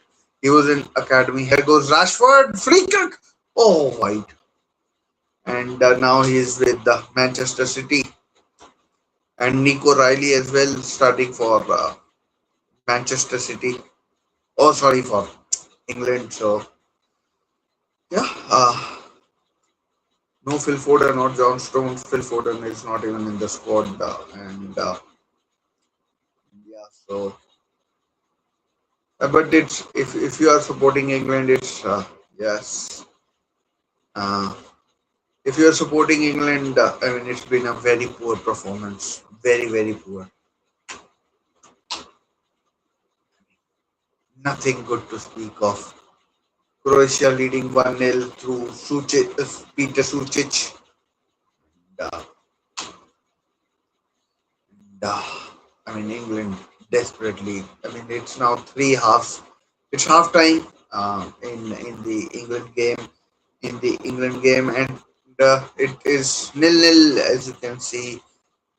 he was in academy. Here goes Rashford, free kick. Oh, white. And now he's with the Manchester City and Nico Riley as well, starting for Manchester City. Oh, sorry for England. So yeah, no Phil Foden or John Stones. Phil Foden is not even in the squad, and yeah. So, but it's if you are supporting England, it's yes. Uh, if you are supporting England, I mean it's been a very poor performance, very poor. Nothing good to speak of. Croatia leading 1-0 through Peter Sucic. Uh, I mean, England desperately. I mean, it's now three halves. It's half time in the England game. In the England game, and it is nil-nil as you can see.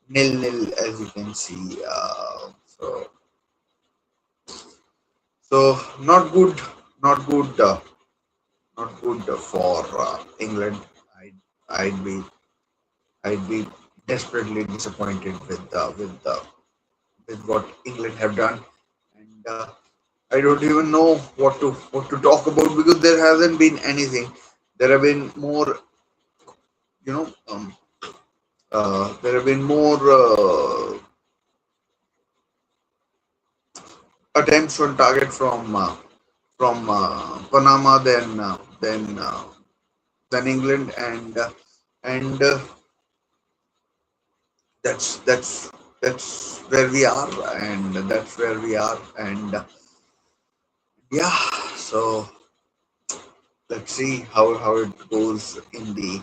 Nil-nil as you can see. So not good. Not good. Not good for England. I'd I'd be I'd be desperately disappointed with what England have done, and I don't even know what to talk about because there hasn't been anything. There have been more, you know, there have been more attempts on target from Panama than England, and that's that's that's where we are, and that's where we are, and yeah. So let's see how it goes in the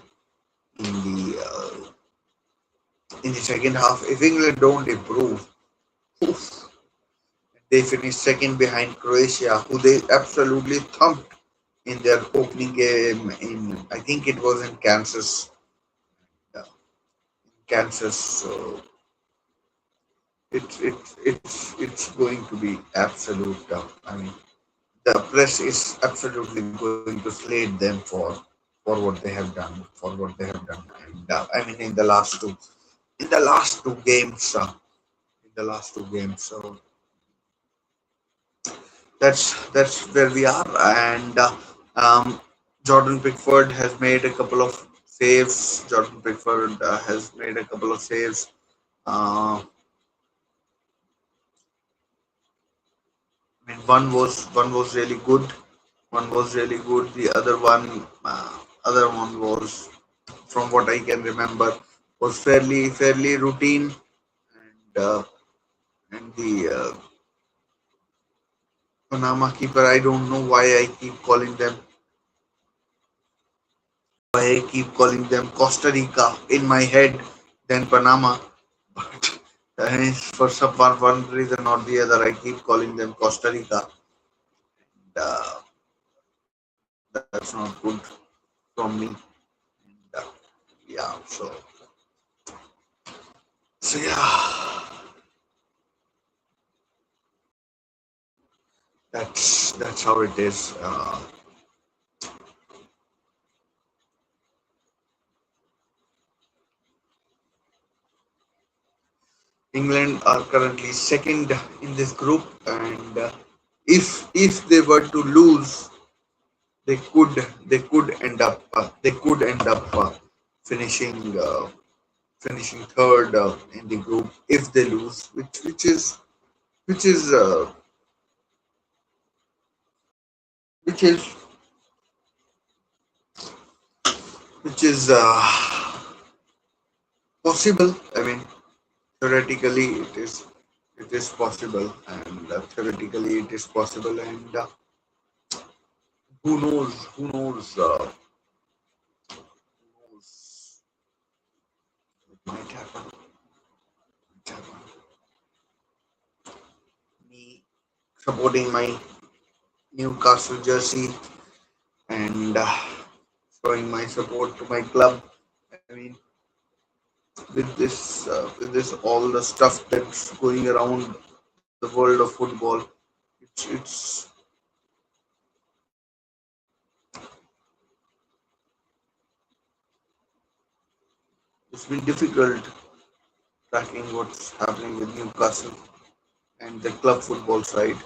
in the second half. If England don't improve, oof, they finish second behind Croatia, who they absolutely thumped in their opening game in I think it was in Kansas. Kansas. So it's going to be absolute. I mean, the press is absolutely going to slate them for what they have done, and I mean in the last two games, So that's where we are, and Jordan Pickford has made a couple of saves. Jordan Pickford has made a couple of saves. I mean, one was really good. One was really good. The other one was, from what I can remember, was fairly routine, and and the Panama keeper. I don't know why I keep calling them Costa Rica in my head, then Panama. But for some one reason or the other, I keep calling them Costa Rica. That's not good from me. And, yeah, yeah, that's how it is. England are currently second in this group, and if they were to lose, they could they could end up finishing finishing third in the group if they lose, which is which is which is possible. I mean, theoretically it is possible, and theoretically it is possible, and who knows what might happen. Me supporting my Newcastle jersey and showing my support to my club. I mean, with this all the stuff that's going around the world of football, it's it's been difficult tracking what's happening with Newcastle and the club football side.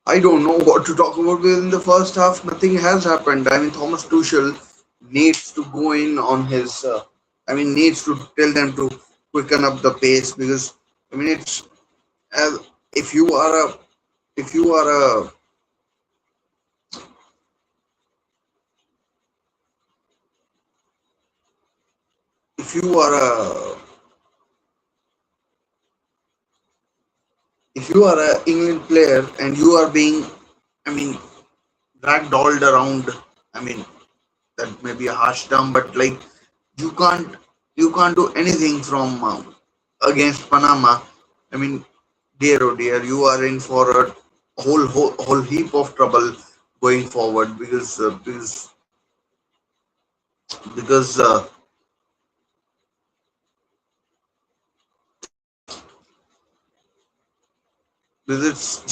I don't know what to talk about because in the first half nothing has happened. I mean, Thomas Tuchel needs to go in on his. Needs to tell them to quicken up the pace because I mean it's as if you are a if you are a if you are a if you are a England player and you are being, I mean, ragdolled around. I mean, that may be a harsh term, but like you can't you can't do anything from against Panama. I mean, dear oh dear, you are in for a whole heap of trouble going forward because because it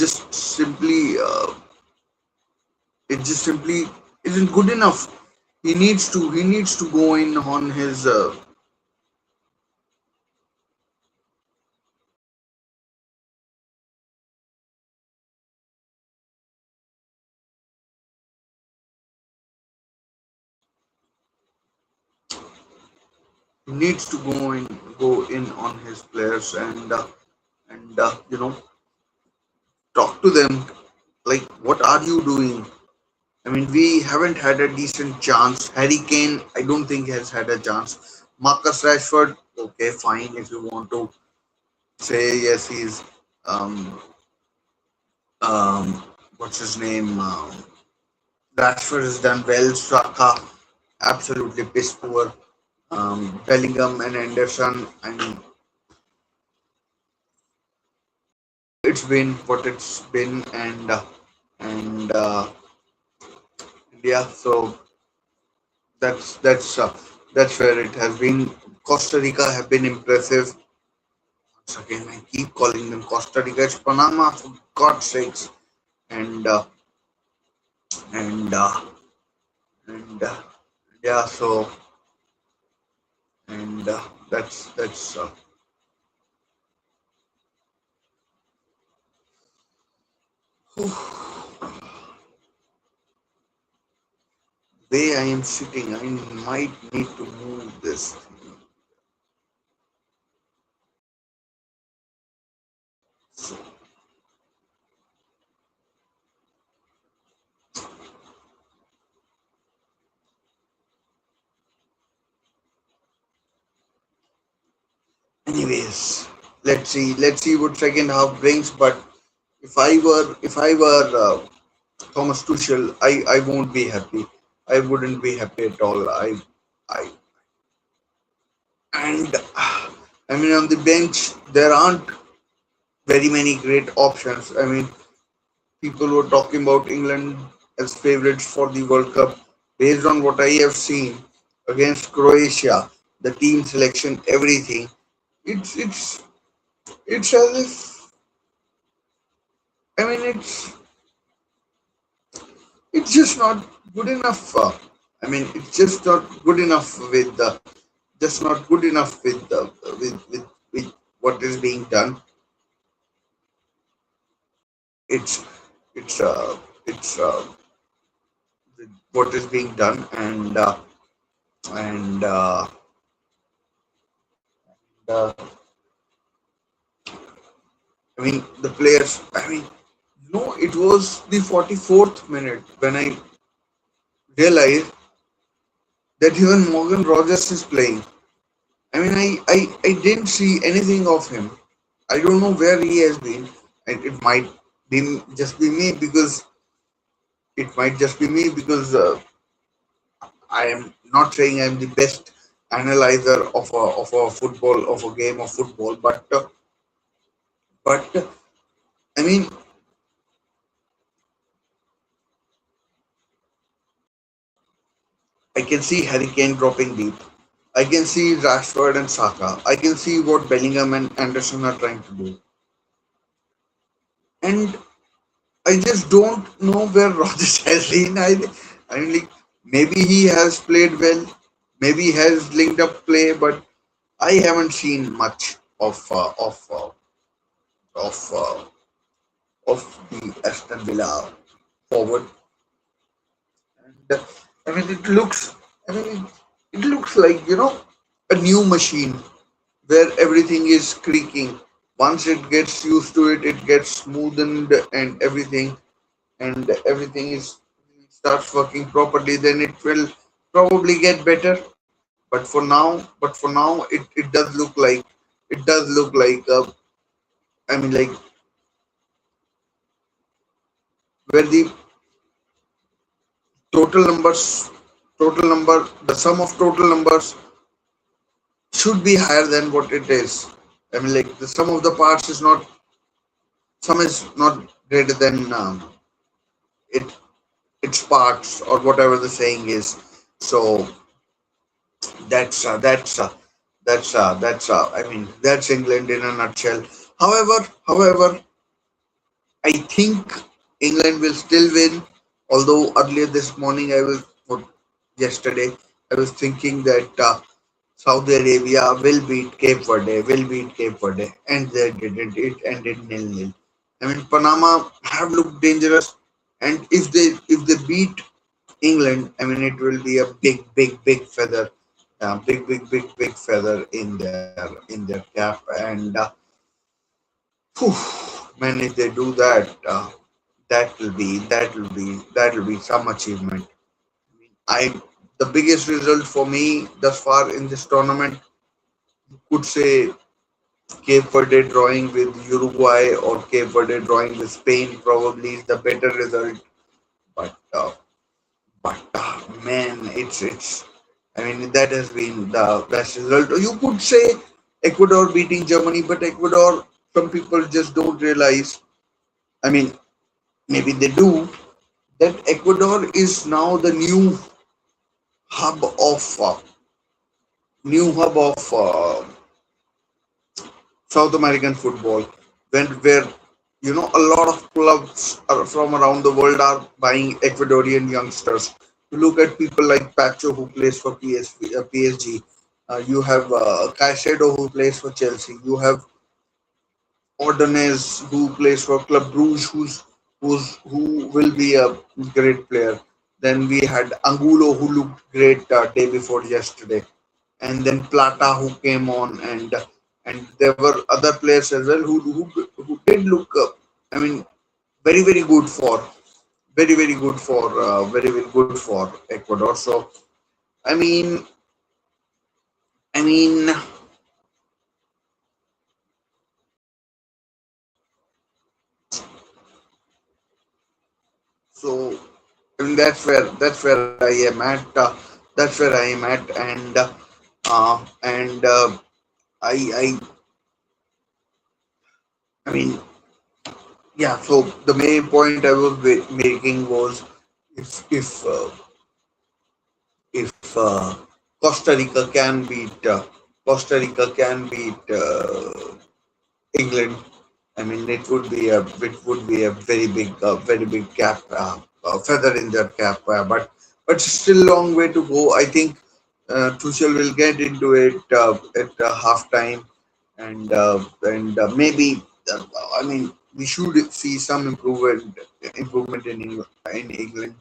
just simply isn't good enough. He needs to go in on his he needs to go in on his players and talk to them like what are you doing. I mean, we haven't had a decent chance. Harry Kane, I don't think has had a chance. Marcus Rashford, okay, fine if you want to say yes, he's um what's his name? Rashford has done well. Saka absolutely piss poor. Bellingham and Anderson, and it's been what it's been, and yeah, so that's where it has been. Costa Rica have been impressive. Once again, I keep calling them Costa Rica. It's Panama, for God's sakes, and and and yeah. So and that's way I am sitting. I might need to move this. So, anyways, let's see what second half brings. But if I were Thomas Tuchel, I won't be happy. I wouldn't be happy at all. I and I mean on the bench there aren't very many great options. I mean people were talking about England as favorites for the World Cup. Based on what I have seen against Croatia, the team selection, everything, it's it's it's as if I mean it's just not good enough. I mean it's just not good enough with the just not good enough with the with what is being done. It's it's uh it's with what is being done, and uh, I mean the players. I mean it was the 44th minute when I realized that even Morgan Rogers is playing. I mean I didn't see anything of him. I don't know where he has been. And it might be just be me because it might just be me because I am not saying I'm the best analyzer of a football of a game of football, but I mean I can see Harry Kane dropping deep. I can see Rashford and Saka. I can see what Bellingham and Anderson are trying to do, and I just don't know where Rodgers has been. I mean, like, maybe he has played well, maybe he has linked up play, but I haven't seen much of of the Aston Villa forward. And I mean, I mean, it looks like a new machine where everything is creaking. Once it gets used to it, it gets smoothened and everything is starts working properly. Then it will probably get better. But for now, it does look like it does look like I mean, like where the total numbers, the sum of total numbers should be higher than what it is. I mean, like the sum of the parts is not sum is not greater than it its parts or whatever the saying is. So that's I mean that's England in a nutshell. However, I think England will still win. Although earlier this morning or yesterday, I was thinking that Saudi Arabia will beat Cape Verde, and they didn't. It ended nil-nil. I mean, Panama have looked dangerous, and if they beat England, I mean, it will be a big feather, big feather in their cap, and whew, man, if they do that, that will be some achievement. I The biggest result for me thus far in this tournament could say Cape Verde drawing with Uruguay or Cape Verde drawing with Spain probably is the better result. But man, it's I mean, that has been the best result. You could say Ecuador beating Germany, but Ecuador, some people just don't realize. I mean, maybe they do, that Ecuador is now the hub of new hub of South American football, where a lot of clubs from around the world are buying Ecuadorian youngsters. You look at people like Pacho who plays for PSG. You have Caicedo who plays for Chelsea. You have Ordonez who plays for Club Brugge, who will be a great player. Then we had Angulo who looked great day before yesterday, and then Plata who came on, and there were other players as well who did look. I mean, very very good for very good for Ecuador. So I mean, I mean, so I mean that's where I am at. That's where I am at, and I I mean, yeah. So the main point I was making was if if Costa Rica can beat England, I mean it would be a very big cap, feather in their cap. But still long way to go. I think Tuchel will get into it at halftime, and maybe I mean we should see some improvement in England.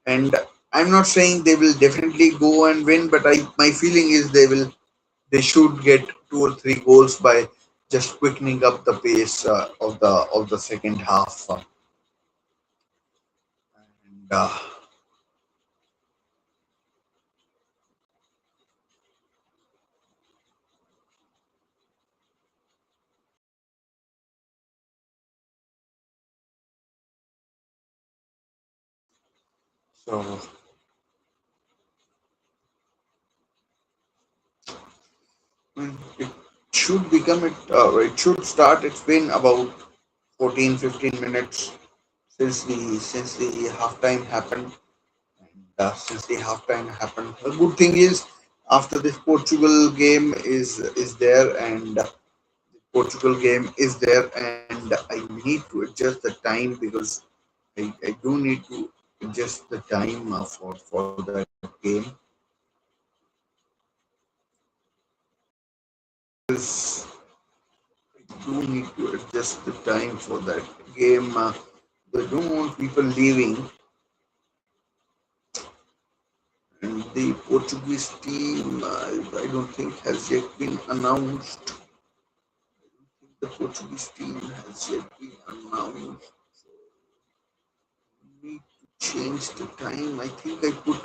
And I'm not saying they will definitely go and win, but my feeling is they should get 2 or 3 goals by just quickening up the pace of the second half. And so it should become it. It should start. It's been about 14-15 minutes since the halftime happened. And since the halftime happened, the good thing is after this Portugal game is there, and Portugal game is there, and I need to adjust the time because I do need to adjust the time for that game. Because I do need to adjust the time for that game. They don't want people leaving, and the Portuguese team I don't think has yet been announced. The Portuguese team has yet been announced. Need to change the time. I think I put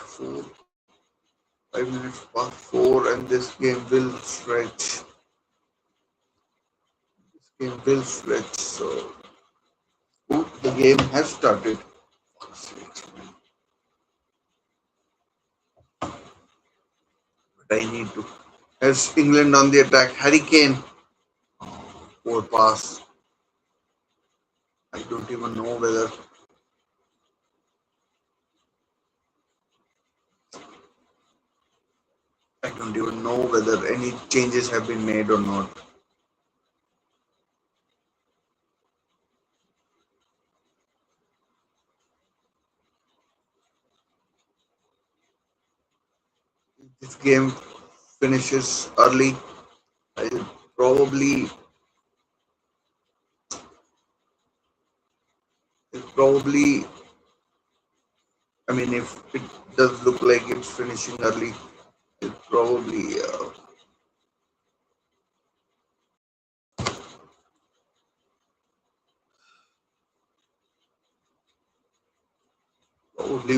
5 minutes past 4, and this game will stretch. This game will stretch. So the game has started. But I need to. As England on the attack, Harry Kane, poor pass. I don't even know whether any changes have been made or not. If this game finishes early, I probably probably. I mean, if it does look like it's finishing early, it probably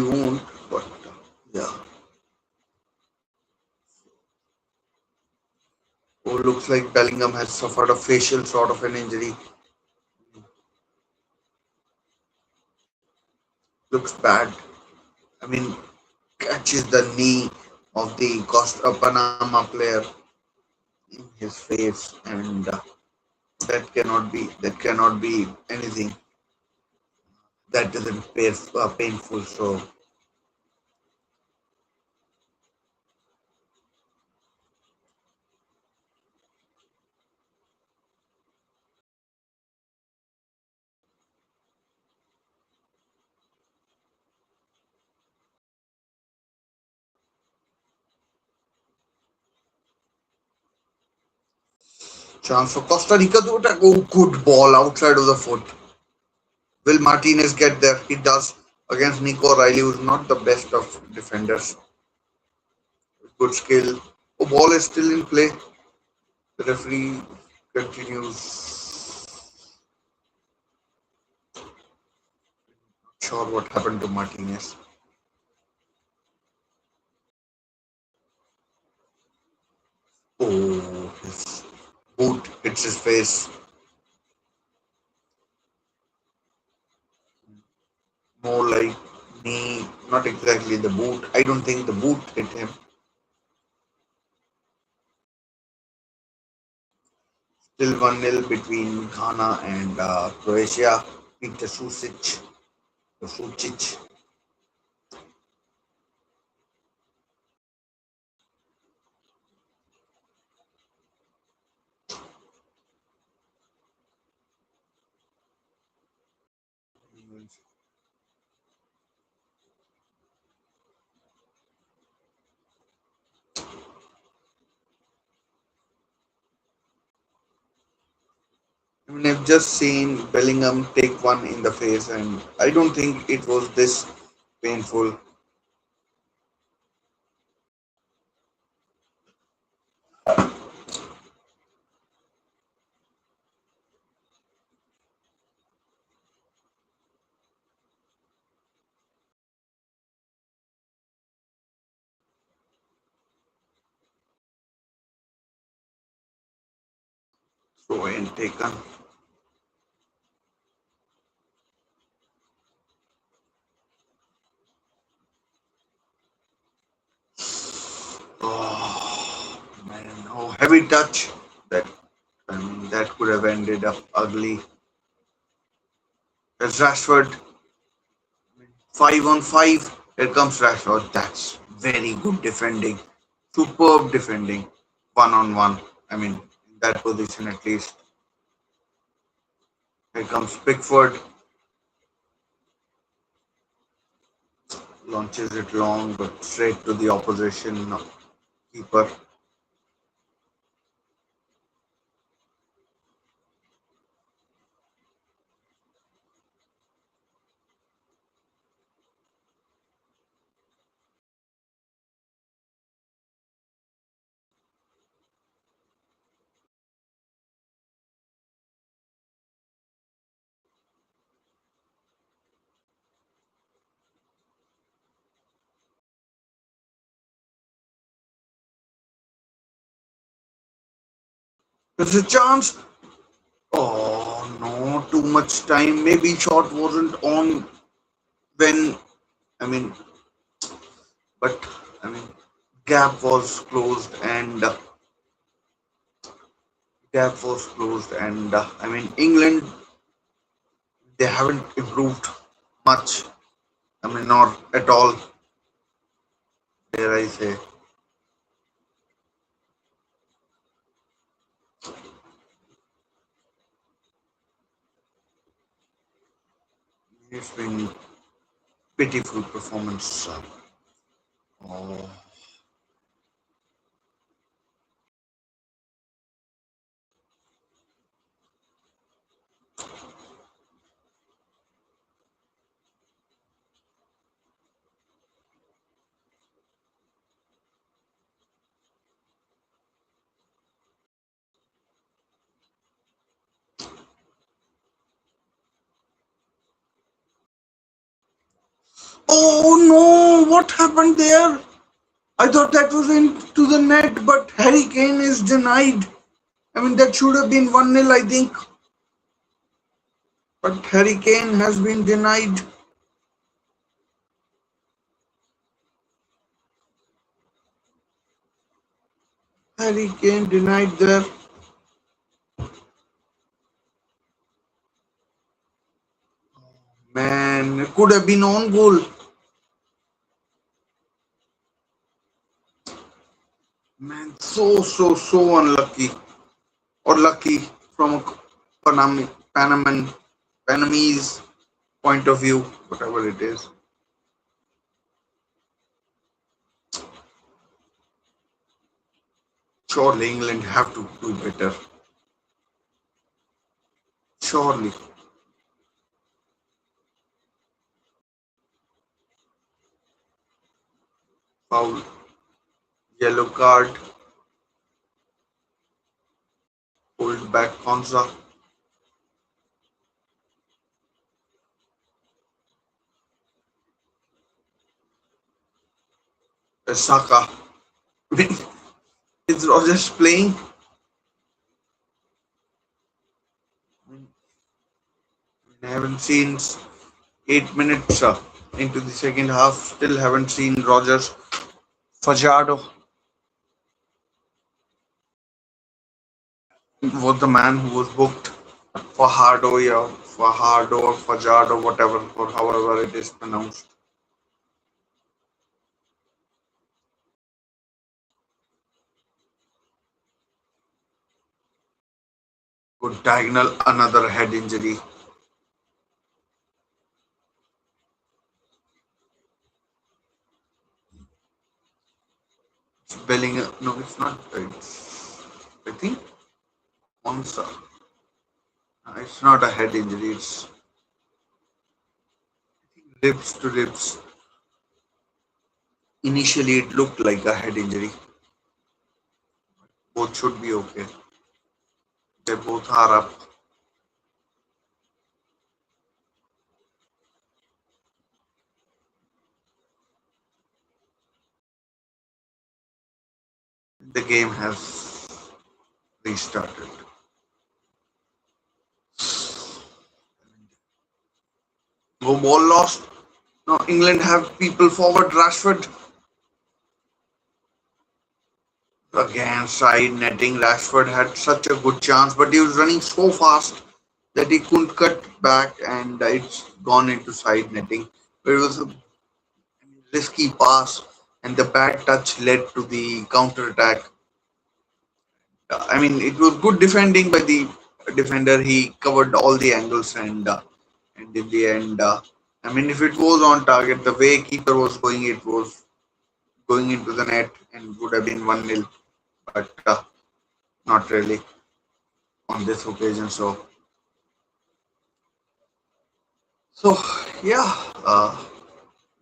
won't. But yeah, oh, looks like Bellingham has suffered a facial sort of an injury. Looks bad. I mean, catches the knee. of the Costa Panama player in his face, and that cannot be anything that isn't painful. So chance for Costa Rica to attack. Oh, good ball outside of the foot. Will Martinez get there? He does against Nico Riley, who's not the best of defenders. Good skill. Oh, ball is still in play. The referee continues. Sure what happened to Martinez. Oh, his boot hits his face. More like knee, not exactly the boot. I don't think the boot hit him. Still 1-0 between Ghana and Croatia. Peter Sucic. I mean, I've just seen Bellingham take one in the face, and I don't think it was this painful. Throw in taken. Oh man, oh heavy touch. That that could have ended up ugly. As Rashford 5 on 5. Here comes Rashford. That's very good defending. Superb defending. 1 on 1. I mean, in that position at least. Here comes Pickford. Launches it long, but straight to the opposition keeper. There's a chance. Oh no, too much time. Maybe shot wasn't on when. I mean, but I mean, gap was closed and I mean, England, they haven't improved much. I mean, not at all. Dare I say? It's been pitiful performance. Oh, oh no! What happened there? I thought that was into the net, but Harry Kane is denied. I mean, that should have been 1-0, I think. But Harry Kane has been denied. Harry Kane denied there. Man, it could have been on goal. Man, so unlucky. Or lucky from a Panamese point of view, whatever it is. Surely England have to do better. Surely. Foul. Yellow card. Hold back Konza. Saka. Is Rogers playing? I haven't seen 8 minutes into the second half. Still haven't seen Rogers. Fajardo was the man who was booked. Fajardo, yeah, Fajardo or Fajardo, whatever, or however it is pronounced. Good diagonal, another head injury. It's Bellingham. No, it's not. I think Monza. It's not a head injury. It's ribs to ribs. Initially, it looked like a head injury. Both should be okay. They both are up. The game has restarted. No ball lost. Now England have people forward. Rashford again side netting. Rashford had such a good chance, but he was running so fast that he couldn't cut back, and it's gone into side netting. But it was a risky pass, and the bad touch led to the counter attack. I mean, it was good defending by the defender. He covered all the angles, and in the end, I mean, if it was on target, the way keeper was going, it was going into the net and would have been 1-0, but not really on this occasion. So yeah,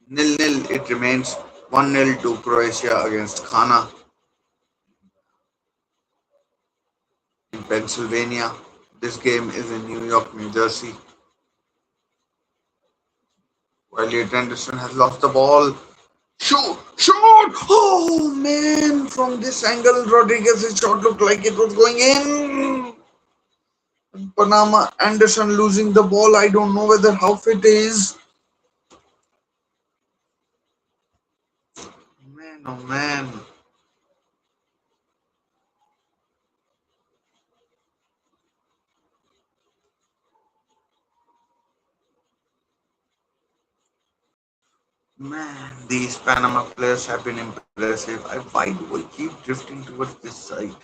nil nil. It remains 1-0 to Croatia against Ghana in Pennsylvania. This game is in New York, New Jersey. Elliot Anderson has lost the ball. Shoot! Shoot! Oh man! From this angle, Rodriguez's shot looked like it was going in. Panama Anderson losing the ball. I don't know whether how fit is. Man, oh man. Man, these Panama players have been impressive. Why do I keep drifting towards this side?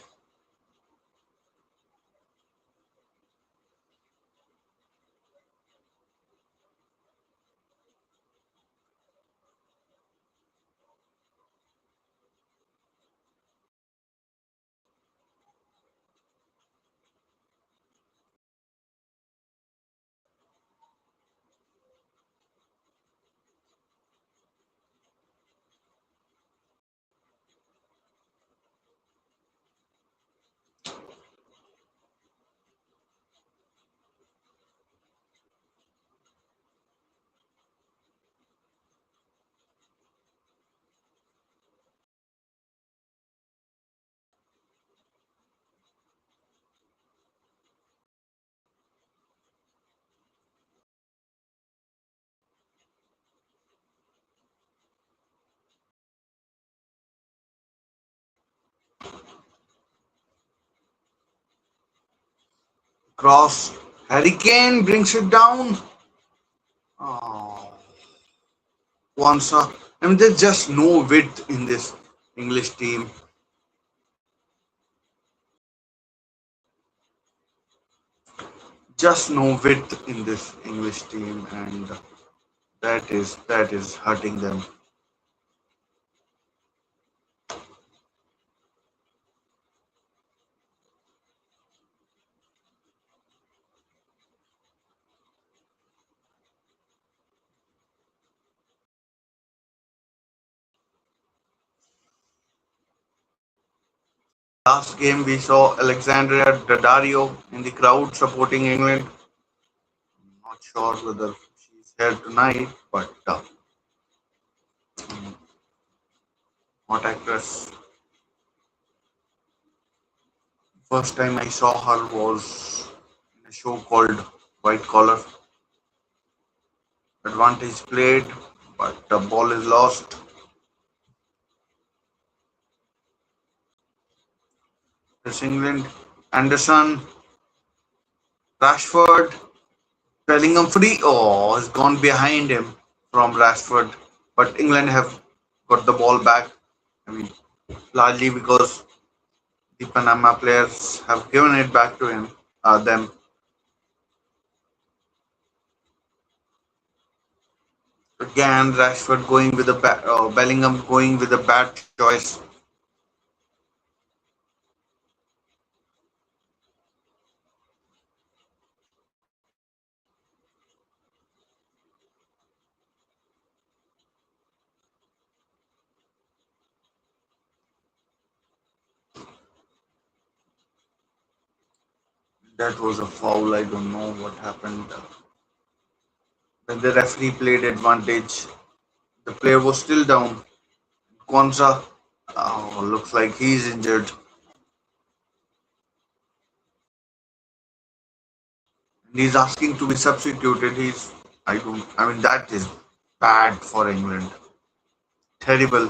Cross. Harry Kane brings it down. Oh, Kwanzaa. I mean, there's just no width in this English team. Just no width in this English team, and that is hurting them. Last game we saw Alexandria Daddario in the crowd supporting England. Not sure whether she's here tonight, but what actress? First time I saw her was in a show called White Collar. Advantage played, but the ball is lost. This England, Anderson, Rashford, Bellingham free. Oh, has gone behind him from Rashford, but England have got the ball back. I mean, largely because the Panama players have given it back to them. Again, Rashford going with Bellingham going with a bad choice. That was a foul. I don't know what happened. When the referee played advantage, the player was still down. Kwanzaa, looks like he's injured. And he's asking to be substituted. I mean, that is bad for England. Terrible,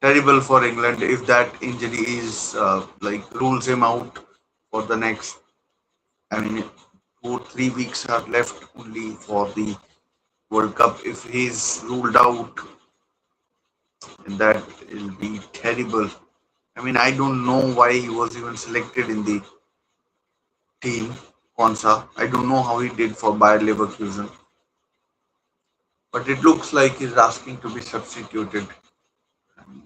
terrible for England if that injury is like rules him out for the next. I mean, 2 3 weeks are left only for the World Cup. If he's ruled out, that will be terrible. I mean, I don't know why he was even selected in the team, Konsa. I don't know how he did for Bayer Leverkusen, but it looks like he's asking to be substituted. And,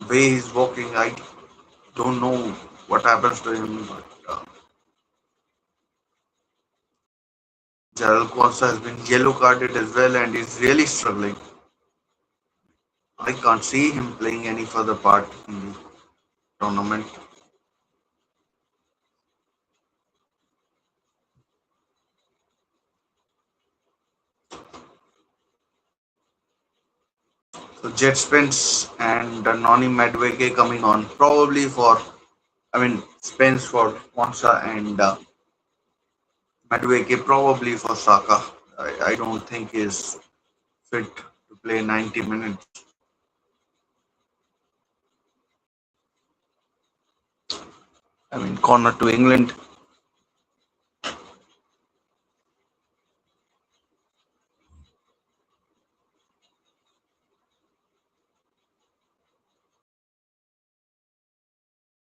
the way he's walking, I don't know what happens to him, but Gerald Konsa has been yellow carded as well, and he's really struggling. I can't see him playing any further part in the tournament. So Jet Spence and Noni Madueke coming on, probably for, I mean, Spence for Kwanzaa and Madueke probably for Saka. I don't think he's fit to play 90 minutes. I mean, corner to England.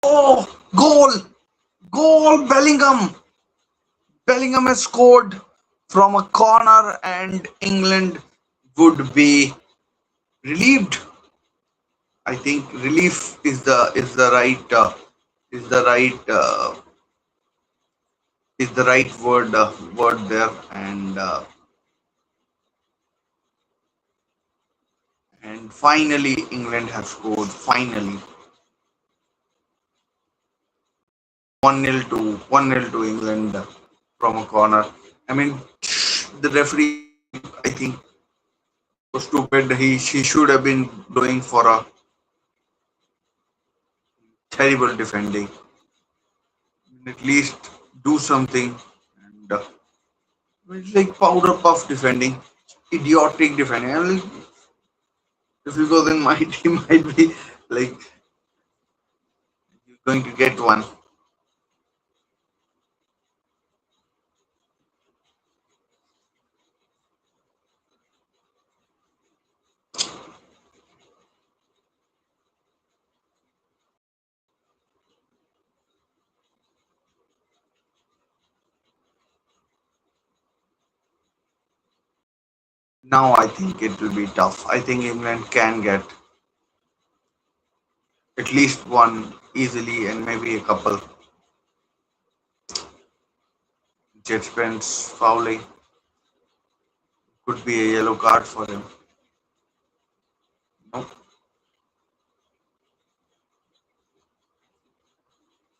Oh, goal! Goal! Bellingham! Bellingham has scored from a corner, and England would be relieved. I think relief is the right word there, and finally England have scored. Finally, 1-0 to England from a corner. I mean, the referee, I think, So stupid. He should have been going for a terrible defending. At least do something. And it's like powder puff defending, idiotic defending. I mean, if you go, then my team might be like going to get one. Now I think it will be tough. I think England can get at least one easily and maybe a couple. Jet Spence fouling could be a yellow card for him. No.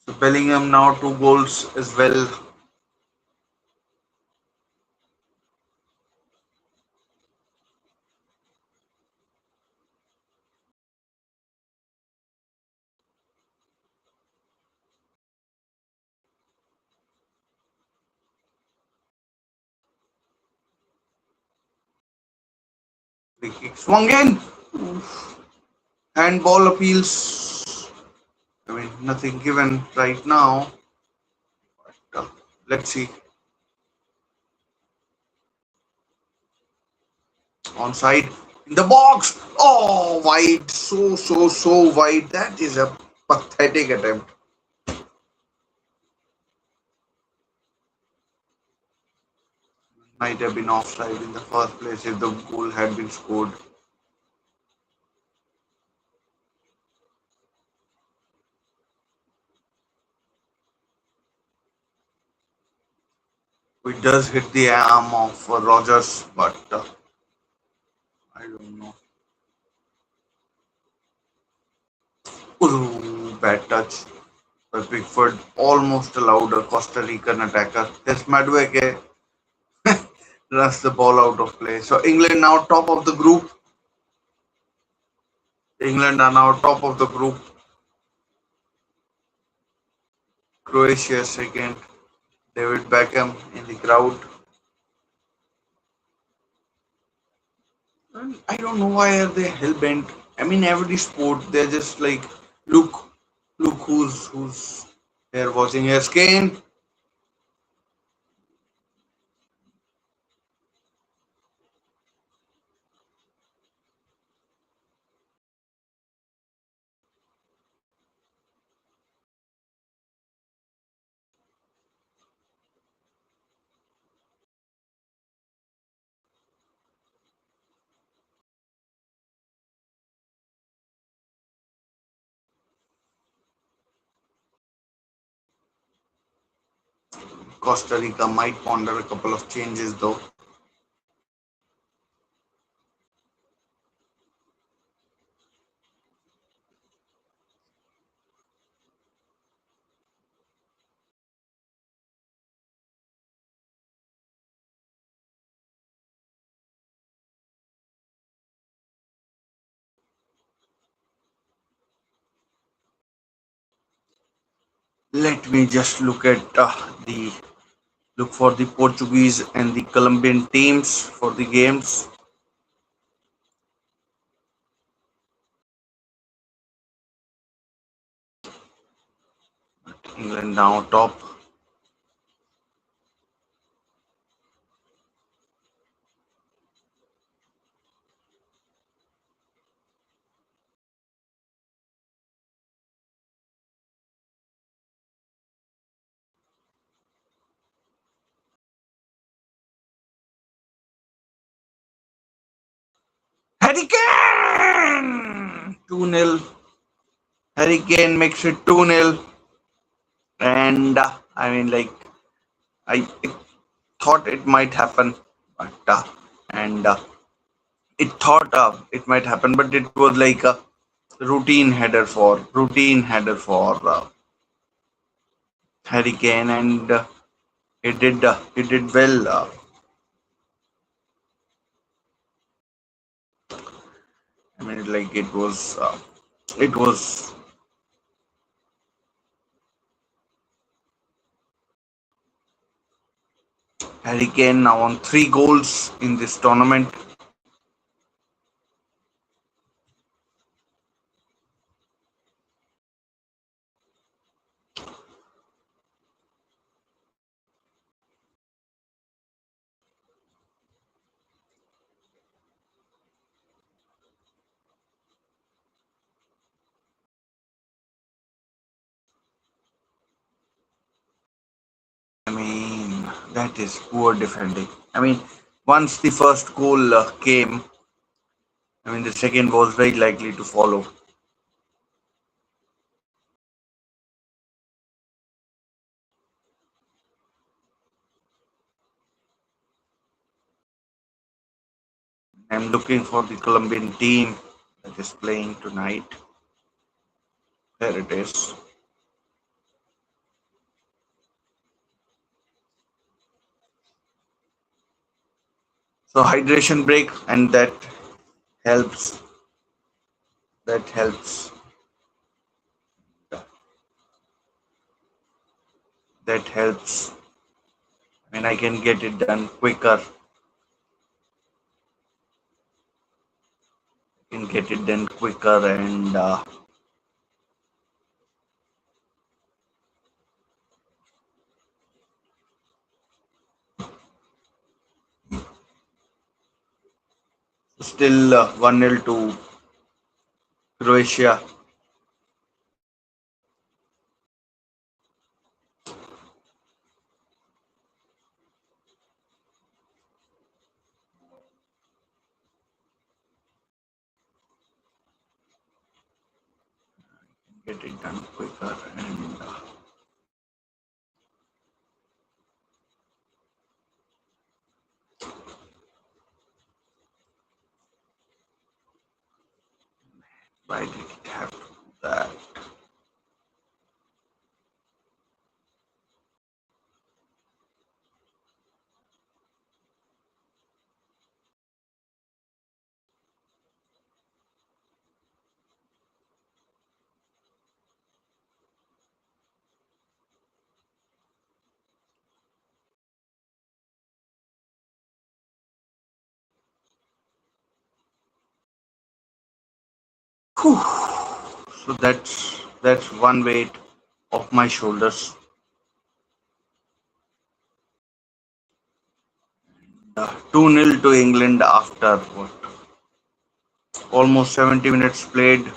So Bellingham now 2 goals as well. Free kick swung in. Handball appeals. I mean, nothing given right now. But, let's see. Onside in the box. Oh, wide. So wide. That is a pathetic attempt. Might have been offside in the first place if the goal had been scored. It does hit the arm of Rogers, but I don't know. Ooh, bad touch. But Pickford almost allowed a Costa Rican attacker. There's Madueke runs the ball out of play. So England now top of the group. England are now top of the group. Croatia second. David Beckham in the crowd. And I don't know why are they hell bent. I mean, every sport they're just like, look, look who's here watching. Here's Kane. Costa Rica might ponder a couple of changes though. Let me just the look for the Portuguese and the Colombian teams for the games. England now top. Harry Kane! 2-0. Harry Kane makes it 2-0. And I mean, like, I thought it might happen, but and it thought it might happen, but it was like a routine header for Harry Kane, and he did well. minute. Like it was Harry Kane now on 3 goals in this tournament. I mean, that is poor defending. I mean, once the first goal came, I mean, the second was very likely to follow. I'm looking for the Colombian team that is playing tonight. There it is. So hydration break, and helps. That helps. That helps. I mean, I can get it done quicker. Can get it done quicker, and still 1-0 to Croatia. Get it done quicker, and why did it have to do that? Whew. So that's one weight off my shoulders. 2-0 to England after what? Almost 70 minutes played.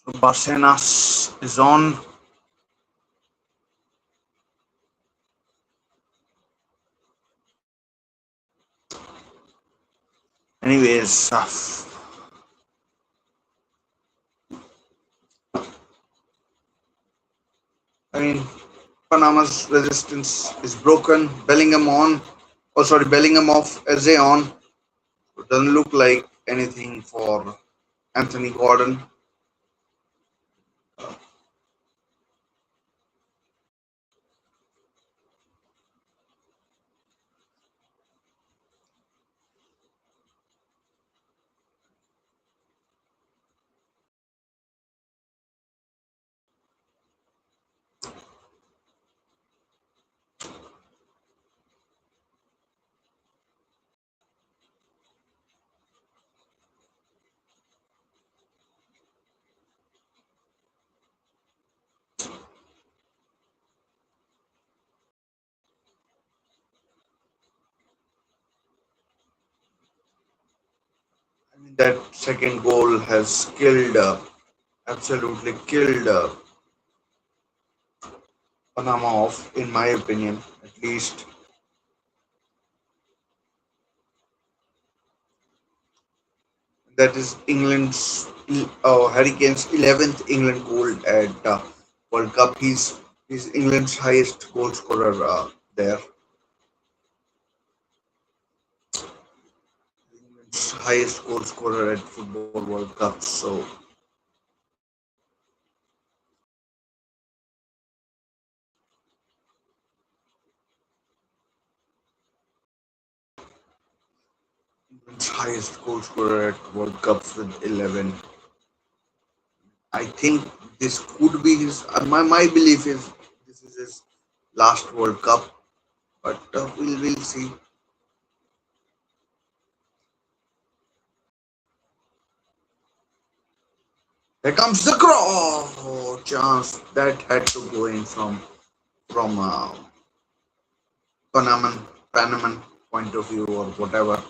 So Barcenas is on. Anyways, I mean, Panama's resistance is broken. Bellingham on. Oh, sorry, Bellingham off. Eze on. It doesn't look like anything for Anthony Gordon. That second goal has killed, absolutely killed Panama off, in my opinion, at least. That is Harry Kane's 11th England goal at World Cup. He's England's highest goal scorer there. England's highest goal scorer at Football World Cup. So England's highest goal scorer at World Cups with 11. I think this could be his. My belief is this is his last World Cup, but we'll see. Here comes the cross. Oh, chance that had to go in from Panaman point of view or whatever.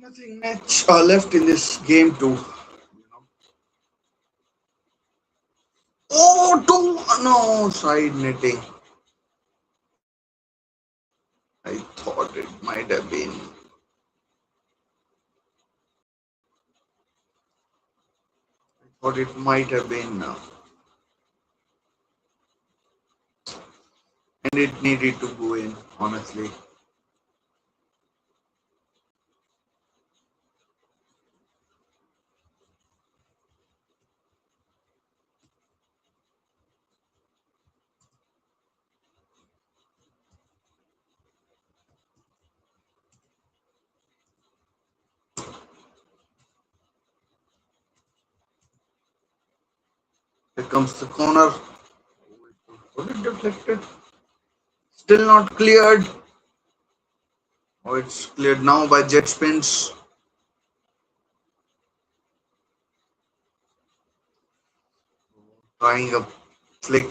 Nothing much left in this game too. Oh, two no side netting. I thought it might have been. Thought it might have been, and it needed to go in. Honestly, here comes the corner. Was it deflected? Still not cleared. Oh, it's cleared now by jet spins. Trying a flick.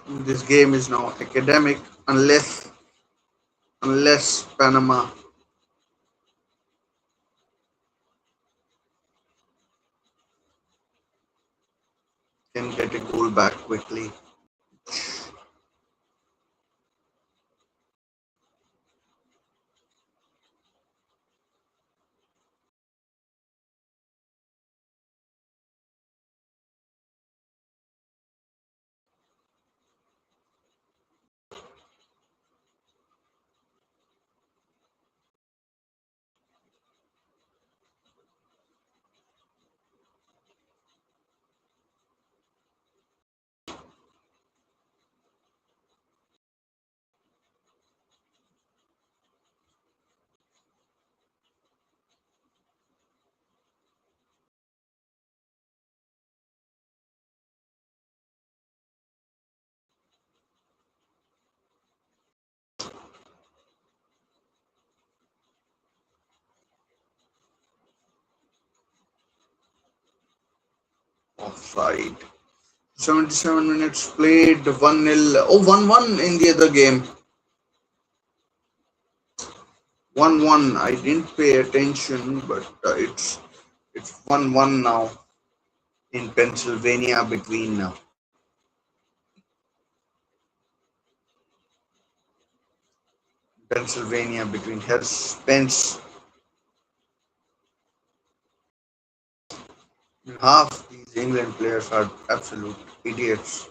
This game is now academic unless Panama can get a goal back quickly. Offside. 77 minutes played, 1-0. Oh, 1-1 in the other game. 1-1. I didn't pay attention, but it's 1-1 now in Pennsylvania between Harris Pence. Half these England players are absolute idiots.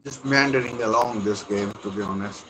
Just meandering along this game, to be honest.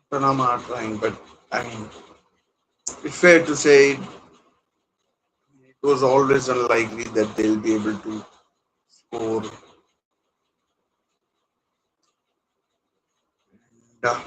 Panama are trying, but I mean, it's fair to say it was always unlikely that they'll be able to score. And,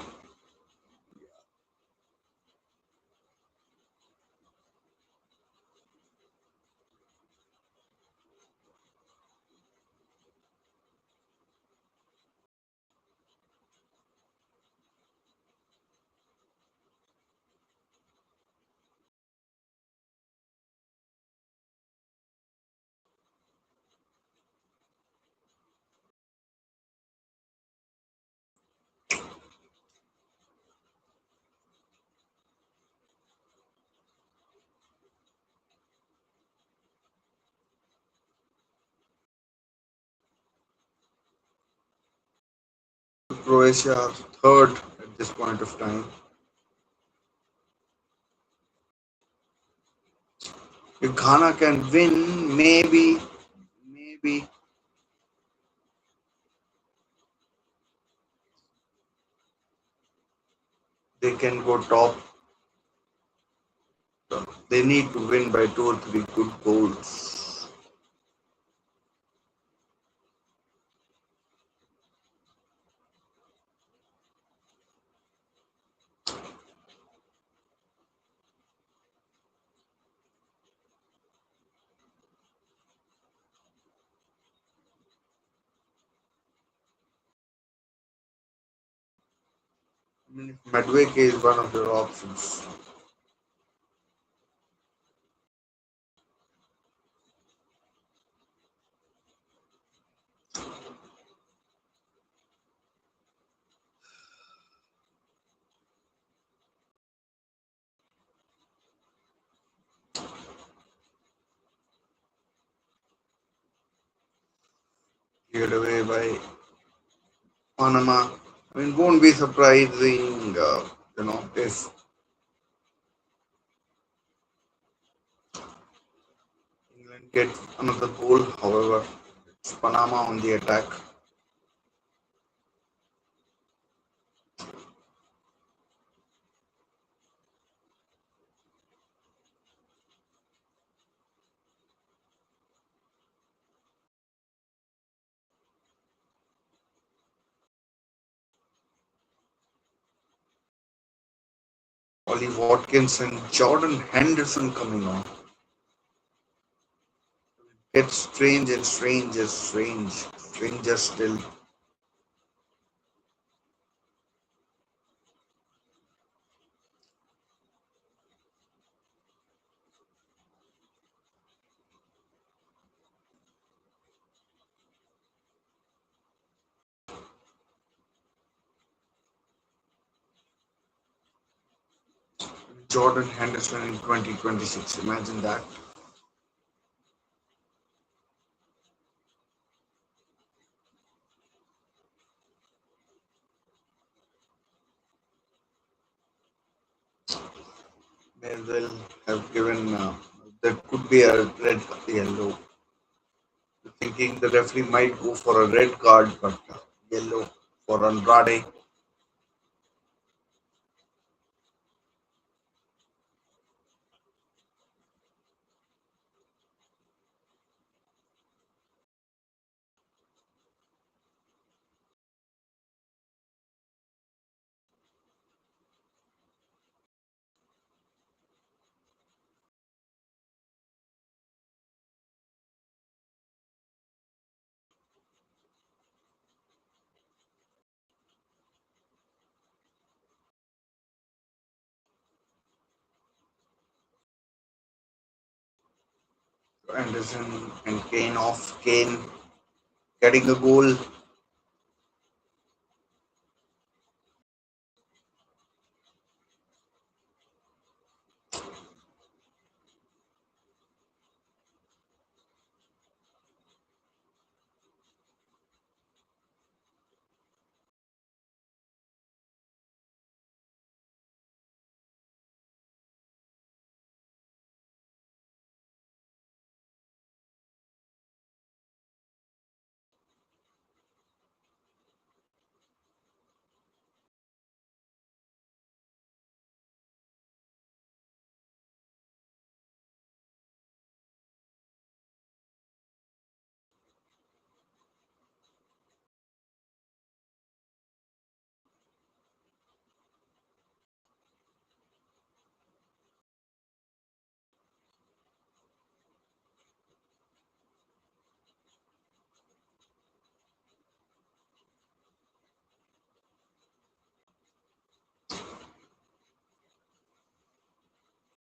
Croatia are third at this point of time. If Ghana can win, maybe they can go top. They need to win by 2 or 3 good goals. I mean, if Madweke is one of their options. Cleared away by Panama. I mean, won't be surprising, if England get another goal. However, it's Panama on the attack. Ollie Watkins and Jordan Henderson coming on. It's strange and strange and strange. Stranger still. Jordan Henderson in 2026. Imagine that. They will have given that could be a red yellow. Thinking the referee might go for a red card, but yellow for Andrade. Anderson and Kane off. Kane getting a goal.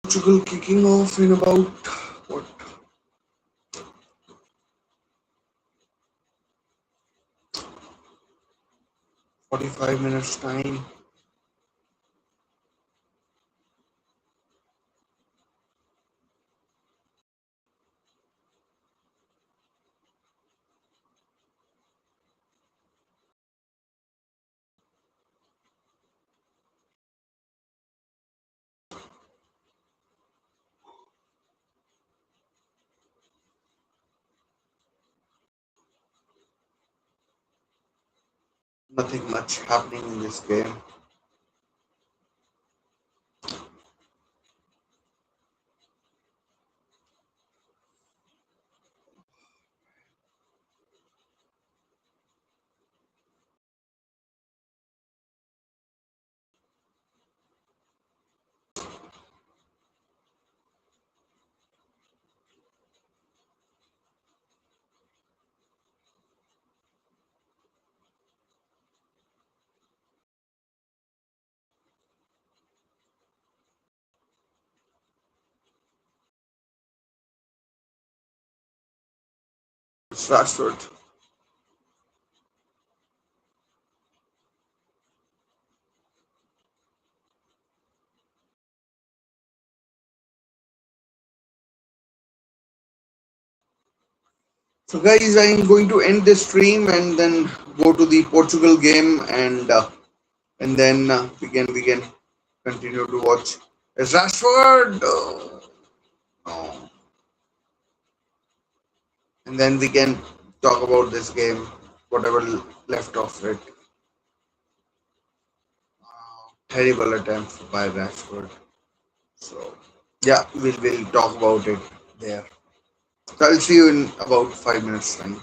Portugal kicking off in about what 45 minutes time. Nothing much happening in this game. It's Rashford. So guys, I'm going to end this stream and then go to the Portugal game and then we can continue to watch. It's Rashford. No. And then we can talk about this game, whatever left of it. Terrible attempt by Rashford. So yeah, we'll talk about it there. So I'll see you in about 5 minutes time.